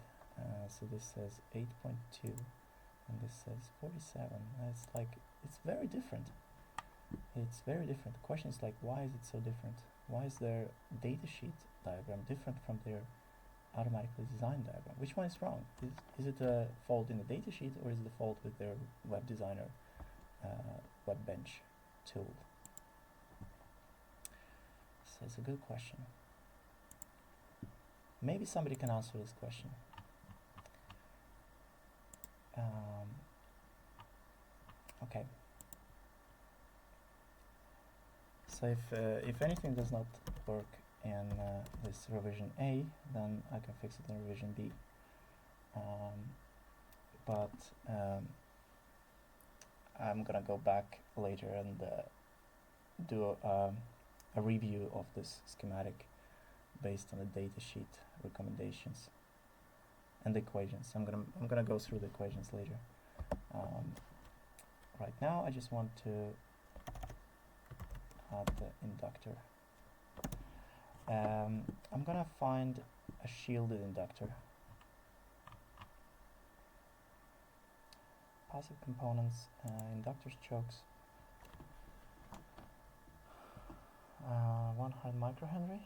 So this says 8.2, and this says 47. It's very different. It's very different. The question is, like, why is it so different? Why is their datasheet diagram different from their automatically designed diagram? Which one is wrong? Is it a fault in the datasheet, or is it a fault with their web designer Webbench tool? So it's a good question. Maybe somebody can answer this question. Okay. So if anything does not work in this revision A, then I can fix it in revision B. I'm gonna go back later and do a review of this schematic based on the datasheet recommendations and the equations. I'm gonna go through the equations later. Right now, I just want to add the inductor. I'm gonna find a shielded inductor. Passive components, inductors, chokes, 100 microhenry.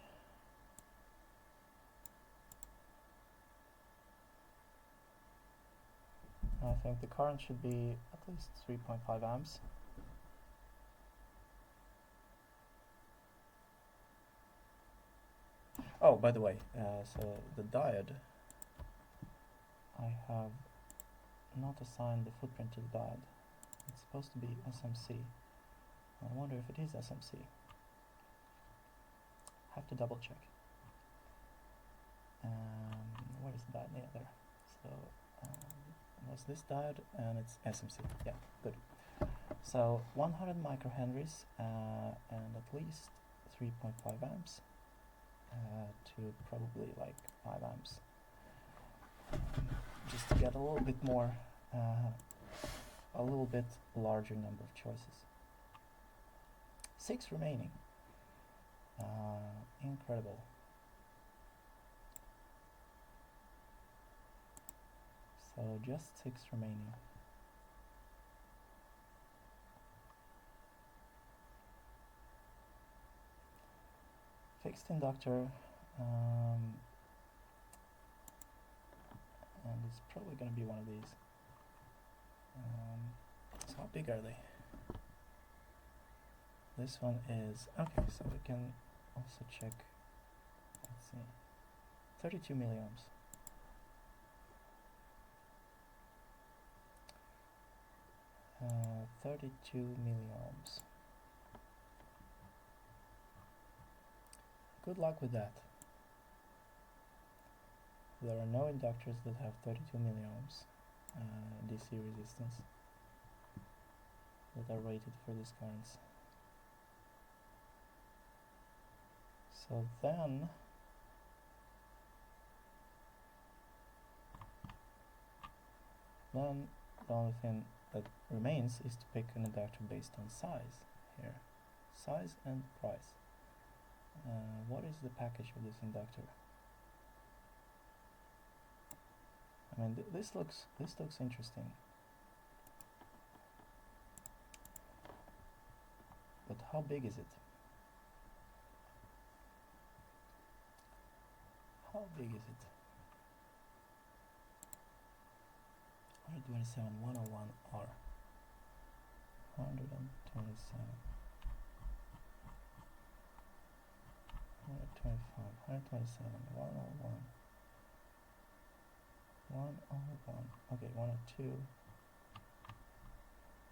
I think the current should be at least 3.5 amps. Oh, by the way, so the diode, I have not assigned the footprint to the diode. It's supposed to be SMC. I wonder if it is SMC. Have to double check. Where is the diode? Yeah, there. So was this diode, and it's SMC. Yeah, good. So 100 microhenries and at least 3.5 amps. to probably like 5 amps, just to get a little bit more, a little bit larger number of choices. 6 remaining. Incredible. So just 6 remaining. Fixed inductor, and it's probably going to be one of these. So how big are they? This one is, okay, so we can also check, let's see, 32 milliamps. Uh, 32 milliamps. Good luck with that. There are no inductors that have 32 milliamps DC resistance that are rated for these currents. So then the only thing that remains is to pick an inductor based on size here. Size and price. What is the package of this inductor? I mean, this looks interesting, but how big is it? How big is it? 127 101R. 127. 125, 127, 101, 101, okay, 102,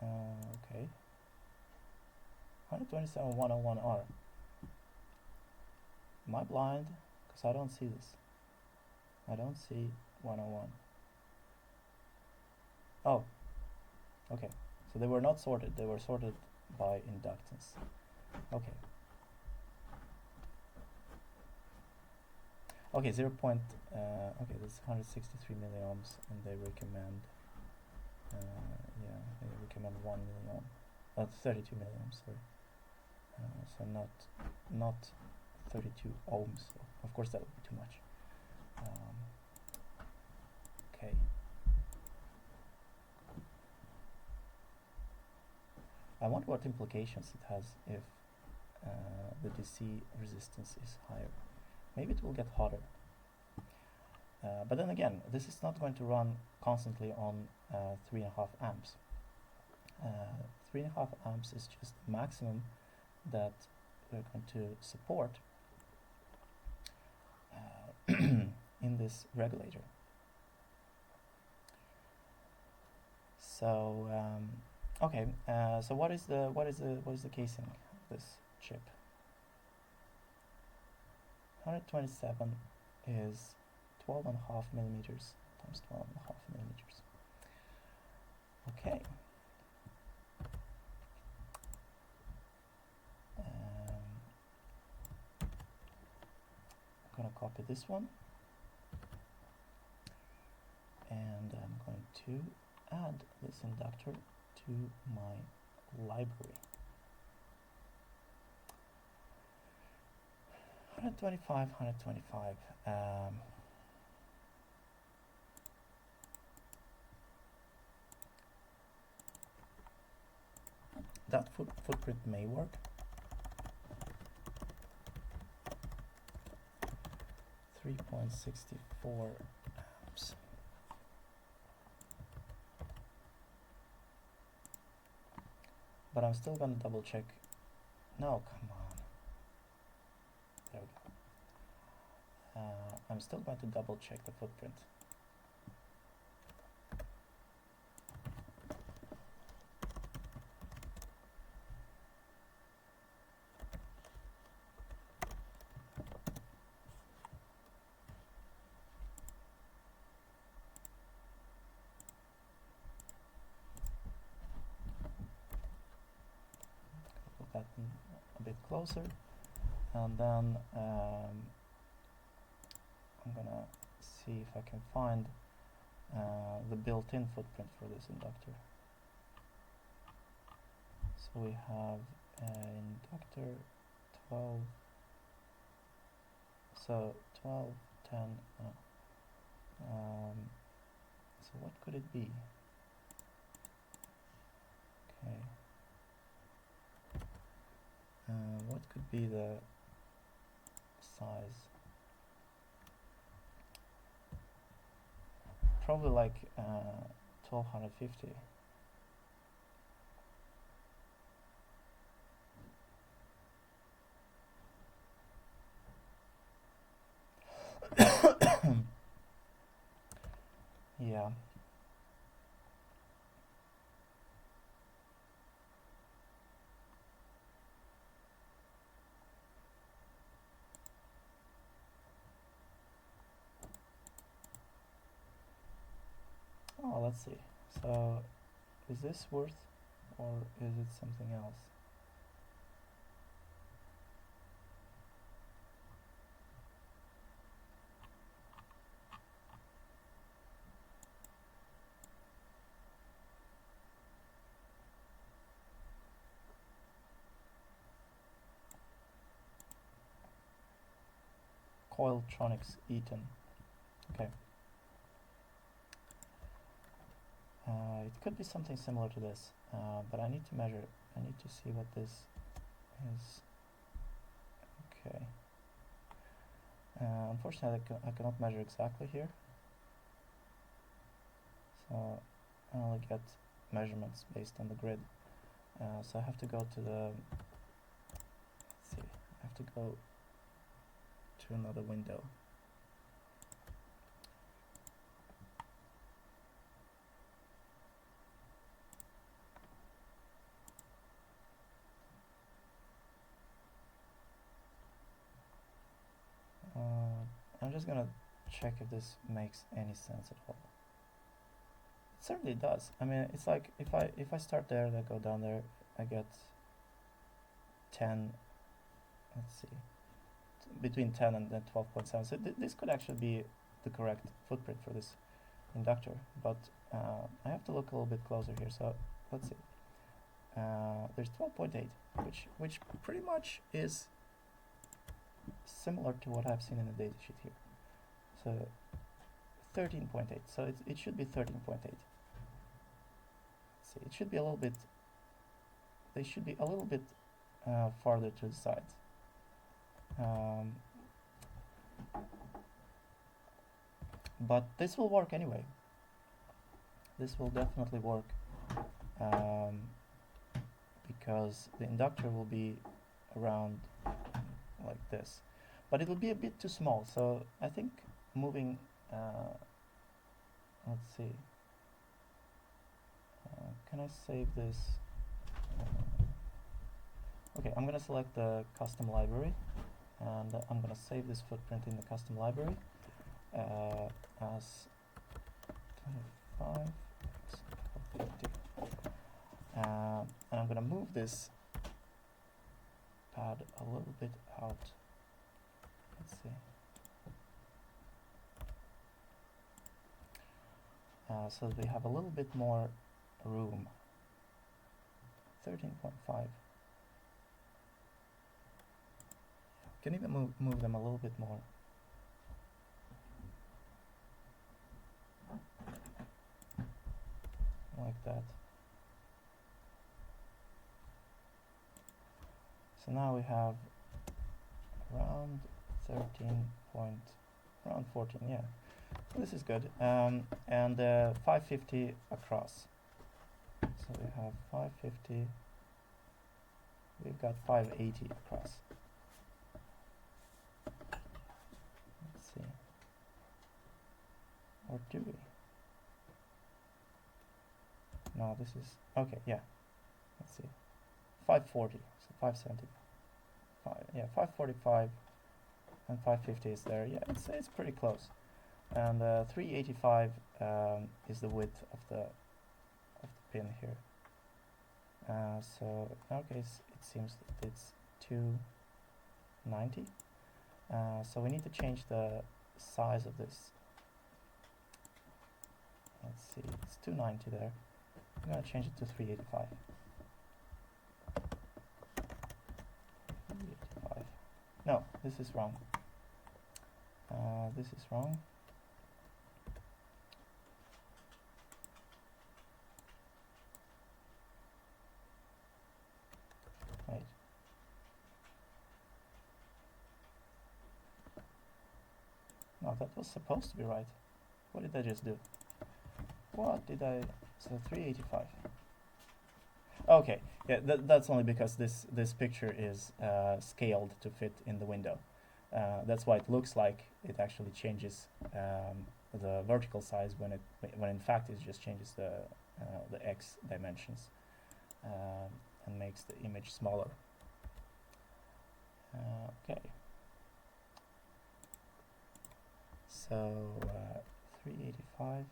okay, 127, 101R. Am I blind? Because I don't see this. I don't see 101. Oh, okay, so they were not sorted, they were sorted by inductance. Okay. Okay, okay, that's 163 milliohms, and they recommend, yeah, they recommend 1 milliohm, 32 milliohms, sorry. So not 32 ohms. Of course, that would be too much. Okay. I wonder what implications it has if the DC resistance is higher. Maybe it will get hotter. But then again, this is not going to run constantly on 3.5 amps. 3.5 amps is just the maximum that we're going to support in this regulator. So okay, so what is the casing of this chip? 127 is 12.5 millimeters times 12.5 millimeters. Okay. I'm gonna copy this one, and I'm going to add this inductor to my library. 125, 125. That footprint may work. .64 amps. But I'm still gonna double check. No, come on. There we go. I'm still going to double check the footprint. Put that a bit closer, and then I'm gonna see if I can find the built-in footprint for this inductor. So we have inductor 12, so 12, 10, so what could it be? Okay, what could be the size? Probably like 1250. Yeah. Oh, let's see. So, is this worth, or is it something else? Coiltronics Eaton. Okay. It could be something similar to this, but I need to measure. I need to see what this is. Okay. Unfortunately, I cannot measure exactly here. So I only get measurements based on the grid. So I have to go to the, let's see, I have to go to another window. I'm just gonna check if this makes any sense at all. It certainly does. I mean, it's like if I start there and I go down there, I get 10. Let's see, between 10 and 12.7. So this could actually be the correct footprint for this inductor, but I have to look a little bit closer here. So let's see. There's 12.8, which pretty much is similar to what I've seen in the datasheet here. So 13.8. So it should be 13.8. See, it should be a little bit. They should be a little bit farther to the sides. But this will work anyway. This will definitely work because the inductor will be around like this, but it will be a bit too small. So I think moving. Let's see. Can I save this? Okay, I'm gonna select the custom library, and I'm gonna save this footprint in the custom library as 25 50. And I'm gonna move this pad a little bit out. Let's see. So we have a little bit more room. 13.5. Can even move them a little bit more. Like that. So now we have around 14, yeah. This is good. And 550 across. So we have 550. We've got 580 across. Let's see. Or do we? No, this is okay. Yeah. Let's see. 540. So 570. Yeah, 545 and 550 is there. Yeah, it's pretty close. And 385 is the width of the pin here. So in our case, it seems that it's 290. So we need to change the size of this. Let's see, it's 290 there. I'm gonna change it to 385. 385. No, this is wrong. This is wrong. Wait. No, that was supposed to be right. What did I just do? What did I... So 385. Okay, yeah, that's only because this picture is scaled to fit in the window. That's why it looks like it actually changes the vertical size when in fact it just changes the X dimensions and makes the image smaller. Okay. So 385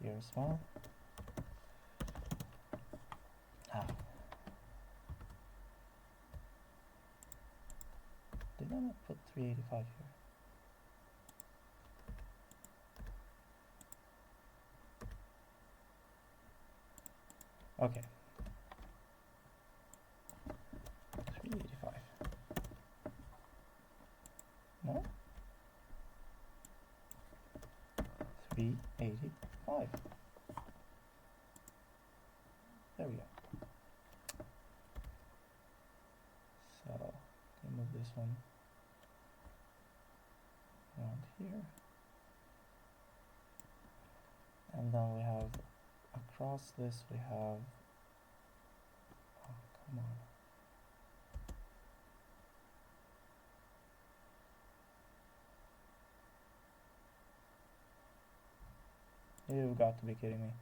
here as well. Did I not put 385 here? Okay. 385. No? 385. There we go. So, remove this one around here. And then we have, across this we have, oh, come on. You've got to be kidding me.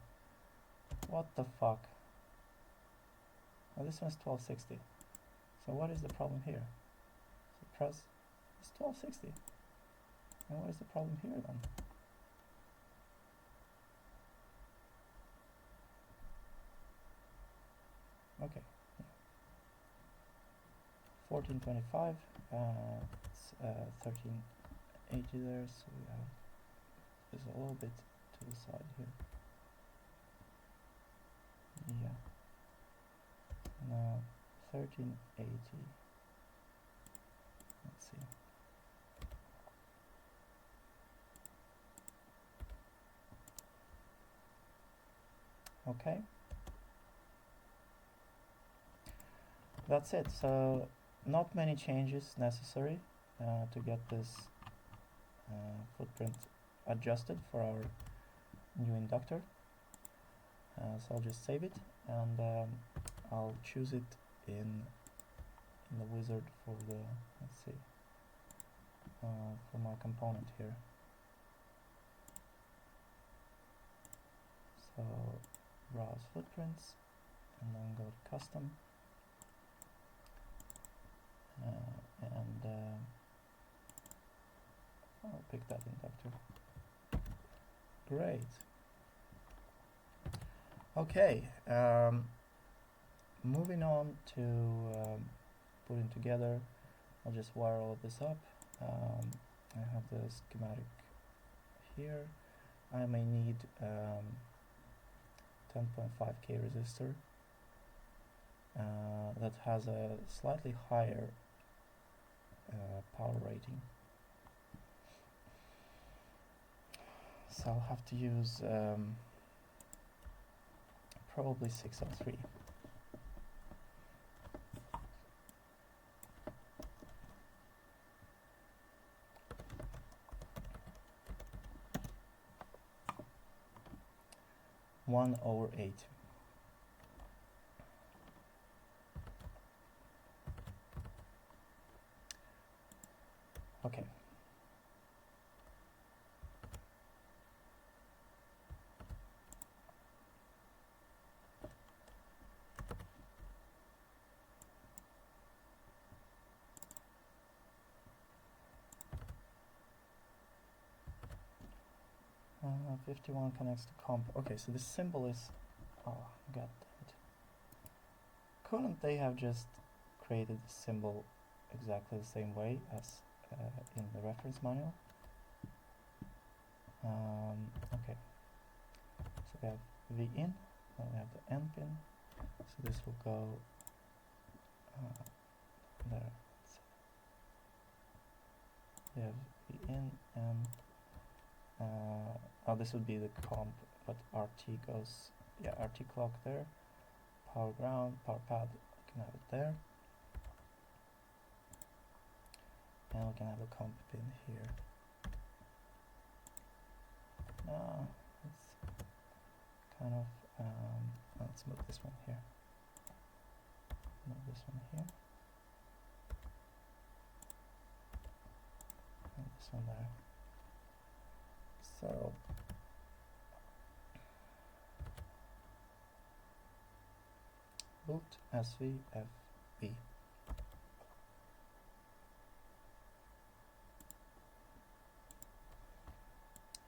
What the fuck? Oh, this one's 1260. So what is the problem here? So press is 1260. And what is the problem here then? Okay. Yeah. 1425. It's 1380 there, so we have this a little bit to the side here. Yeah. Now 1380. Let's see. Okay. That's it. So not many changes necessary to get this footprint adjusted for our new inductor. So I'll just save it and I'll choose it in the wizard for the, let's see, for my component here. So browse footprints and then go to custom and I'll pick that inductor. Great. Okay, moving on to putting together. I'll just wire all of this up. I have the schematic here. I may need 10.5K resistor that has a slightly higher power rating. So I'll have to use probably 603. (1/8). Okay. Uh, 51 connects to comp. Okay, so this symbol is, oh god damn it. Couldn't they have just created the symbol exactly the same way as in the reference manual? Okay, so we have V in, then we have the N pin, so this will go there. We have V in and oh, this would be the comp, but RT goes, yeah, RT clock there, power ground, power pad, we can have it there, and we can have a comp pin here. It's kind of, let's move this one here, move this one here, and this one there. So boot SVFB.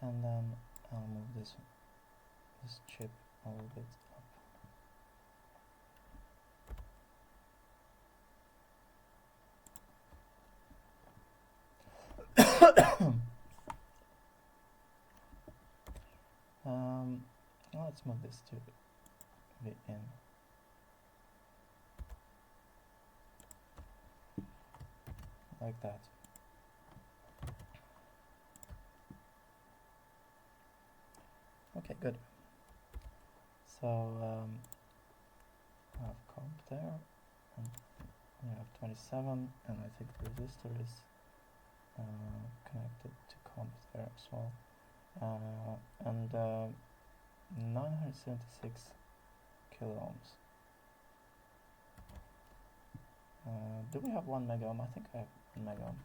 And then I'll move this chip a little bit up. Let's move this to the in. Like that. Okay, good. So I have comp there, and we have 27, and I think the resistor is connected to comp there as well. And 976 kilo ohms. Do we have 1 mega ohm? I think I have 1 mega ohm.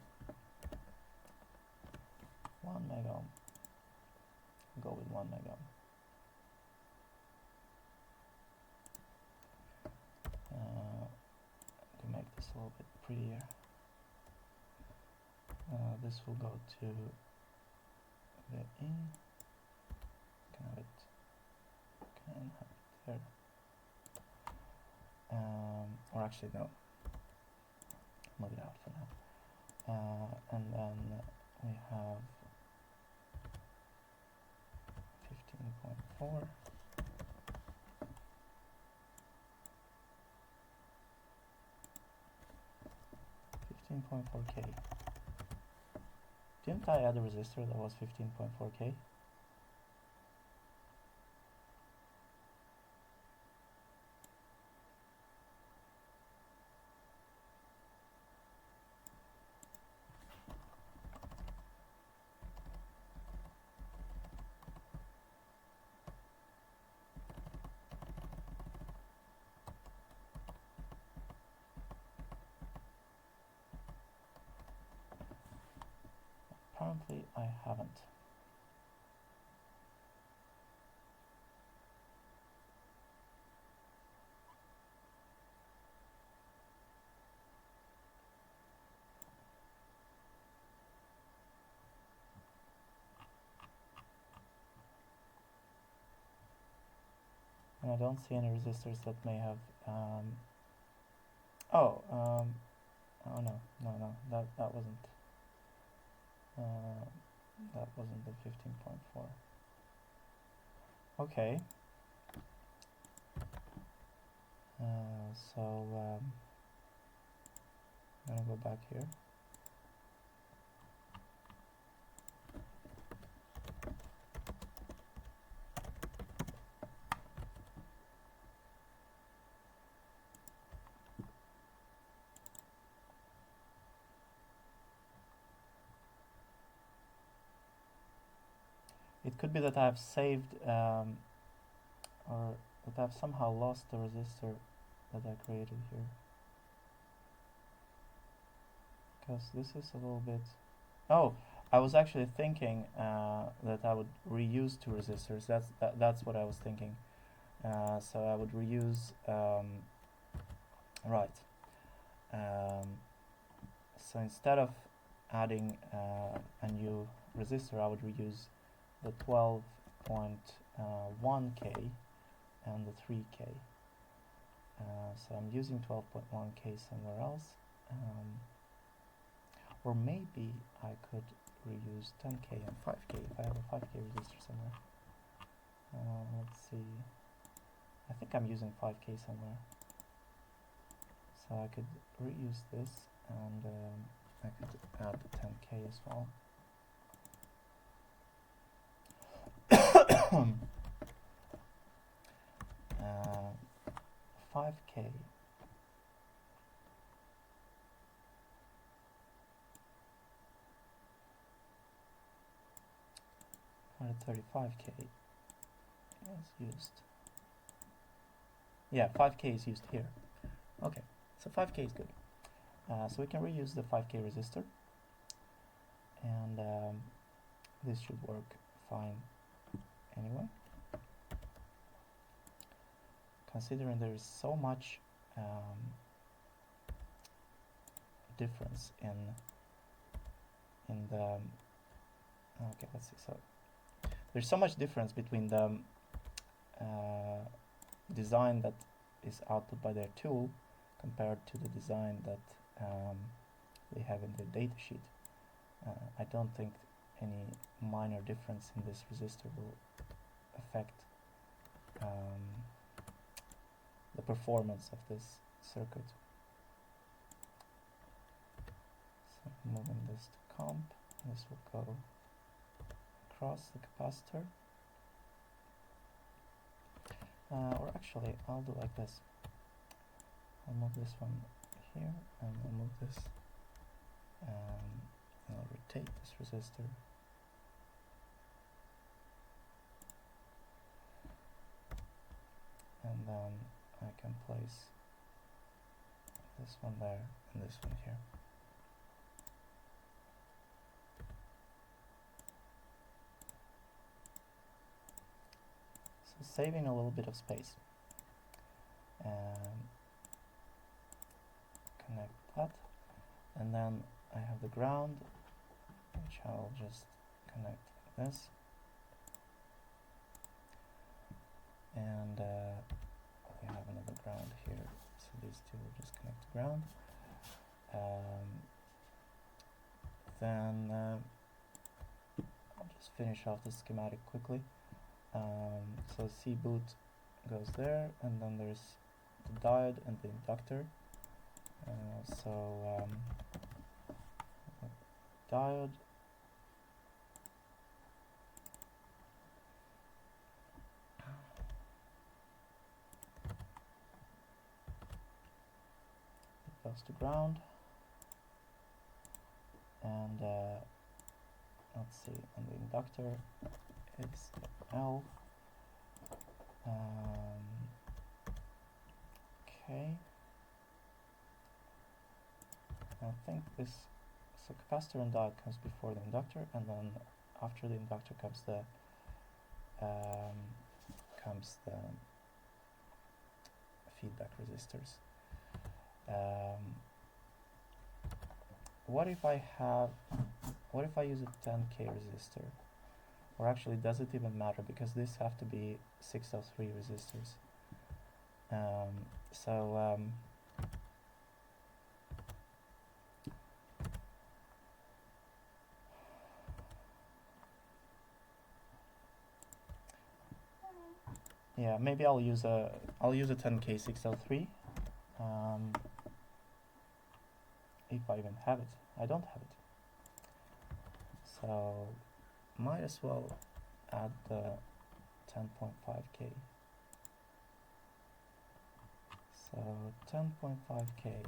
1 mega ohm. Go with 1 mega ohm. To make this a little bit prettier, this will go to the in. Can have it there. Or actually no. Move it out for now. And then we have 15.4. 15.4K. Didn't I add a resistor that was 15.4K? Apparently I haven't. And I don't see any resistors that may have oh no, that wasn't the 15.4. Okay. So I'm gonna go back here. It could be that I've saved or that I've somehow lost the resistor that I created here, because this is a little bit, oh, I was actually thinking that I would reuse 2 resistors. That's what I was thinking. So I would reuse right. So instead of adding a new resistor, I would reuse the 12.1K and the 3K. So I'm using 12.1K somewhere else, or maybe I could reuse 10k and 5k if I have a 5k resistor somewhere. Let's see. I think I'm using 5k somewhere. So I could reuse this, and I could add the 10k as well. 5k. $135k is used. Yeah, 5k is used here. Okay, so 5k is good. So we can reuse the 5k resistor, and this should work fine anyway. Considering there is so much difference in the okay, let's see. So there's so much difference between the design that is output by their tool compared to the design that they have in their data sheet. I don't think any minor difference in this resistor will affect the performance of this circuit. So moving this to comp, this will go across the capacitor. Or actually, I'll do like this. I'll move this one here, and I'll move this, and I'll rotate this resistor. And then I can place this one there and this one here. So saving a little bit of space. And connect that. And then I have the ground, which I'll just connect like this. And we have another ground here, so these two will just connect to ground. Then I'll just finish off the schematic quickly. So C boot goes there, and then there's the diode and the inductor. Diode. Goes to ground, and let's see, and the inductor is L. Okay, I think this, so capacitor and diode comes before the inductor, and then after the inductor comes the feedback resistors. What if I use a 10k resistor? Or actually, does it even matter? Because these have to be 603 resistors. Yeah, maybe I'll use a 10k 603. If I even have it. I don't have it. So might as well add the 10.5k. So 10.5k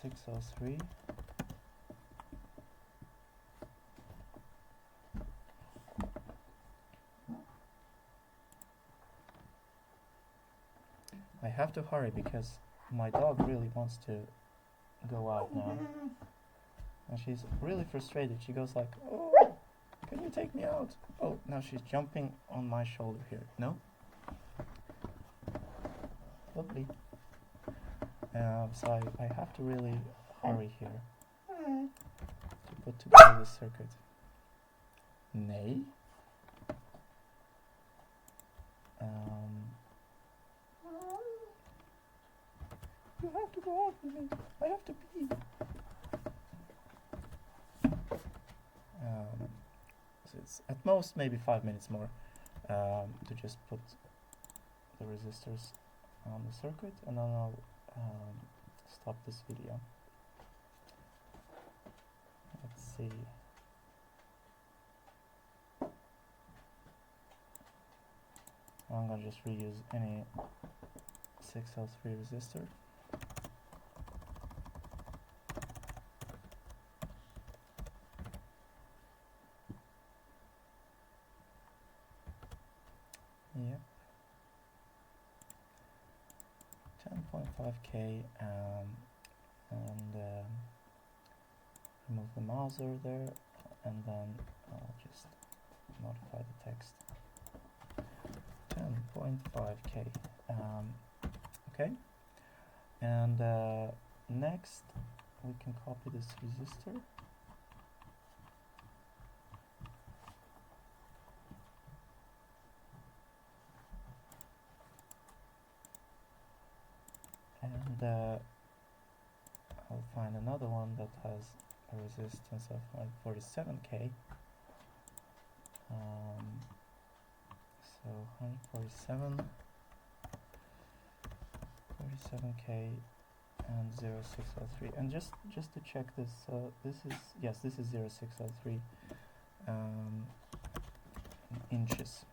603. I have to hurry because my dog really wants to go out now, and she's really frustrated. She goes like, "Oh, can you take me out?" Oh, now she's jumping on my shoulder here. No? Lovely. So I have to really hurry here to put together the circuit. Nay? You have to go out with me. I have to pee. minutes, at most maybe 5 minutes more, to just put the resistors on the circuit, and then I'll stop this video. Let's see. I'm gonna just reuse any 6L3 resistor. Yep. 10.5K, and remove the Mauser there, and then I'll just modify the text. 10.5K. Okay, and next we can copy this resistor. And I'll find another one that has a resistance of 147K. So 47K and 0603. And just to check this, this is 0603 inches.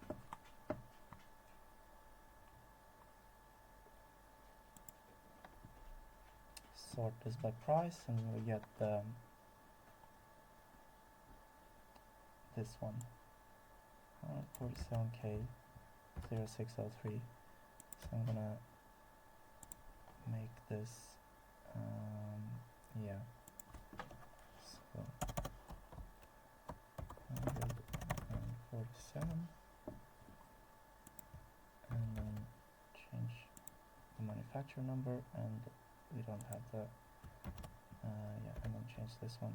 Sort this by price, and we get this one, 147K 0603. So I'm gonna make this, yeah, so 147, and then change the manufacturer number, and we don't have the, yeah, and then change this one.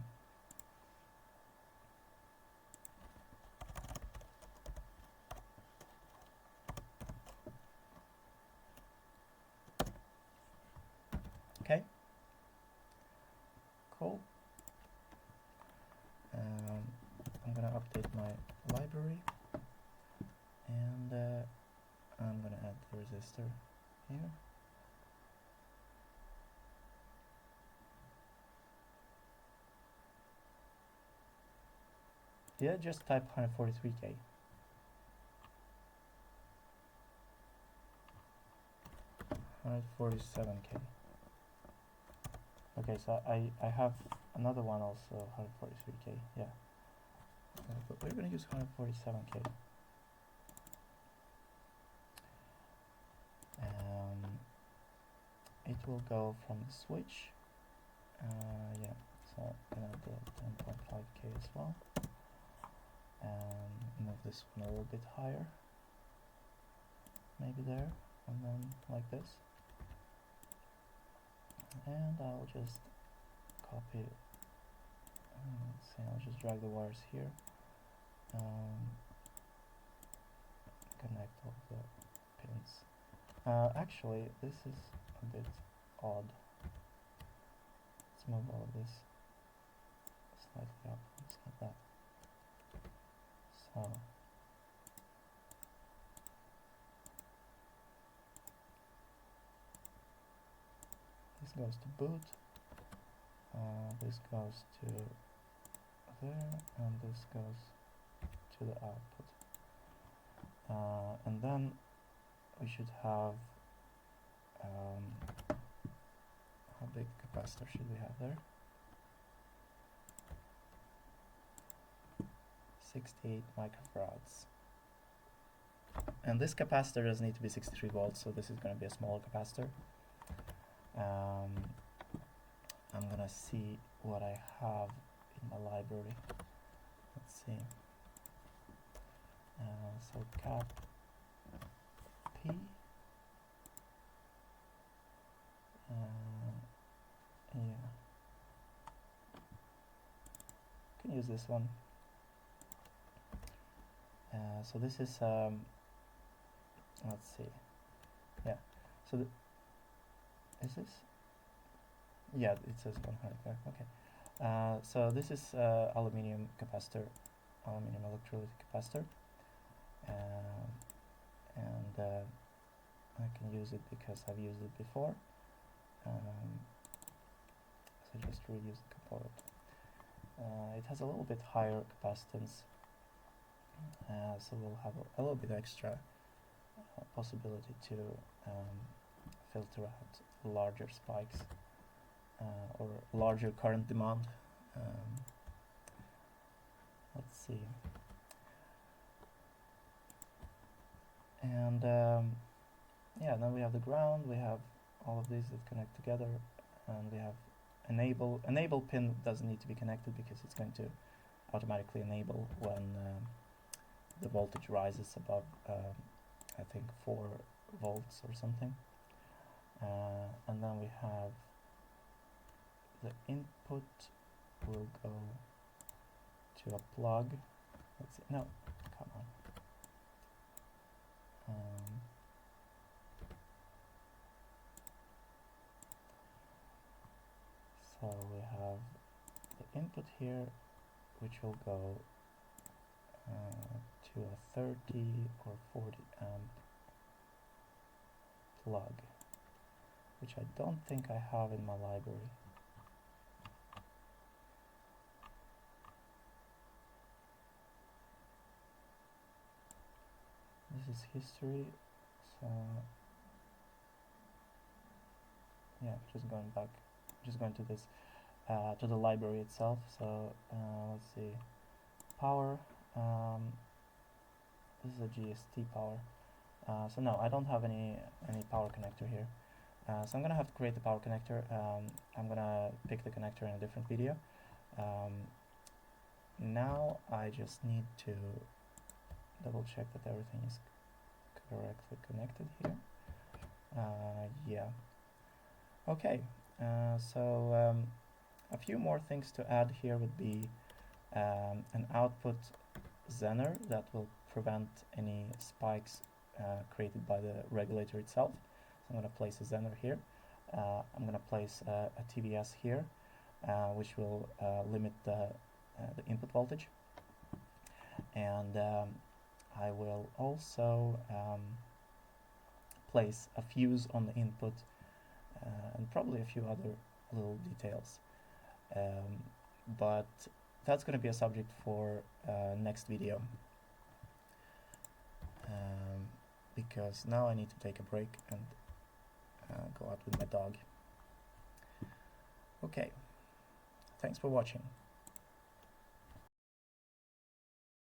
Okay, cool. I'm gonna update my library, and I'm gonna add the resistor here. Yeah, just type 143K. $147K. Okay, so I have another one also, 143K, yeah. But we're gonna use 147K. It will go from the switch. Yeah, so I'm gonna do 10.5K as well. And move this one a little bit higher, maybe there, and then like this. And I'll just copy, let's see, I'll just drag the wires here, connect all the pins. Actually, this is a bit odd. Let's move all of this slightly up, just like that. So this goes to boot, this goes to there, and this goes to the output. And then we should have, how big capacitor should we have there? 68 microfarads. And this capacitor doesn't need to be 63 volts, so this is going to be a smaller capacitor. I'm gonna see what I have in my library. Let's see. So cap P. Yeah. Can use this one. So this is let's see. Yeah. So is this? Yeah, it says 100 there. Okay. So this is aluminium capacitor, aluminum electrolytic capacitor, and I can use it because I've used it before. So just reuse the component. It has a little bit higher capacitance, so we'll have a little bit extra possibility to filter out larger spikes or larger current demand. Let's see. And yeah, then we have the ground, we have all of these that connect together, and we have enable pin doesn't need to be connected because it's going to automatically enable when the voltage rises above I think 4 volts or something. And then we have the input will go to a plug. Let's see, no, come on. So we have the input here, which will go to a 30 or 40 amp plug, which I don't think I have in my library. This is history, so yeah, just going to this to the library itself. So let's see, power. This is a GST power. So no, I don't have any power connector here. So I'm gonna have to create the power connector. I'm gonna pick the connector in a different video. Now I just need to double check that everything is correctly connected here. Yeah. Okay. So a few more things to add here would be an output zener that will prevent any spikes created by the regulator itself. So I'm going to place a zener here. I'm going to place a TVS here, which will limit the input voltage. And I will also place a fuse on the input and probably a few other little details. But that's going to be a subject for next video. Because now I need to take a break and go out with my dog. Okay, thanks for watching.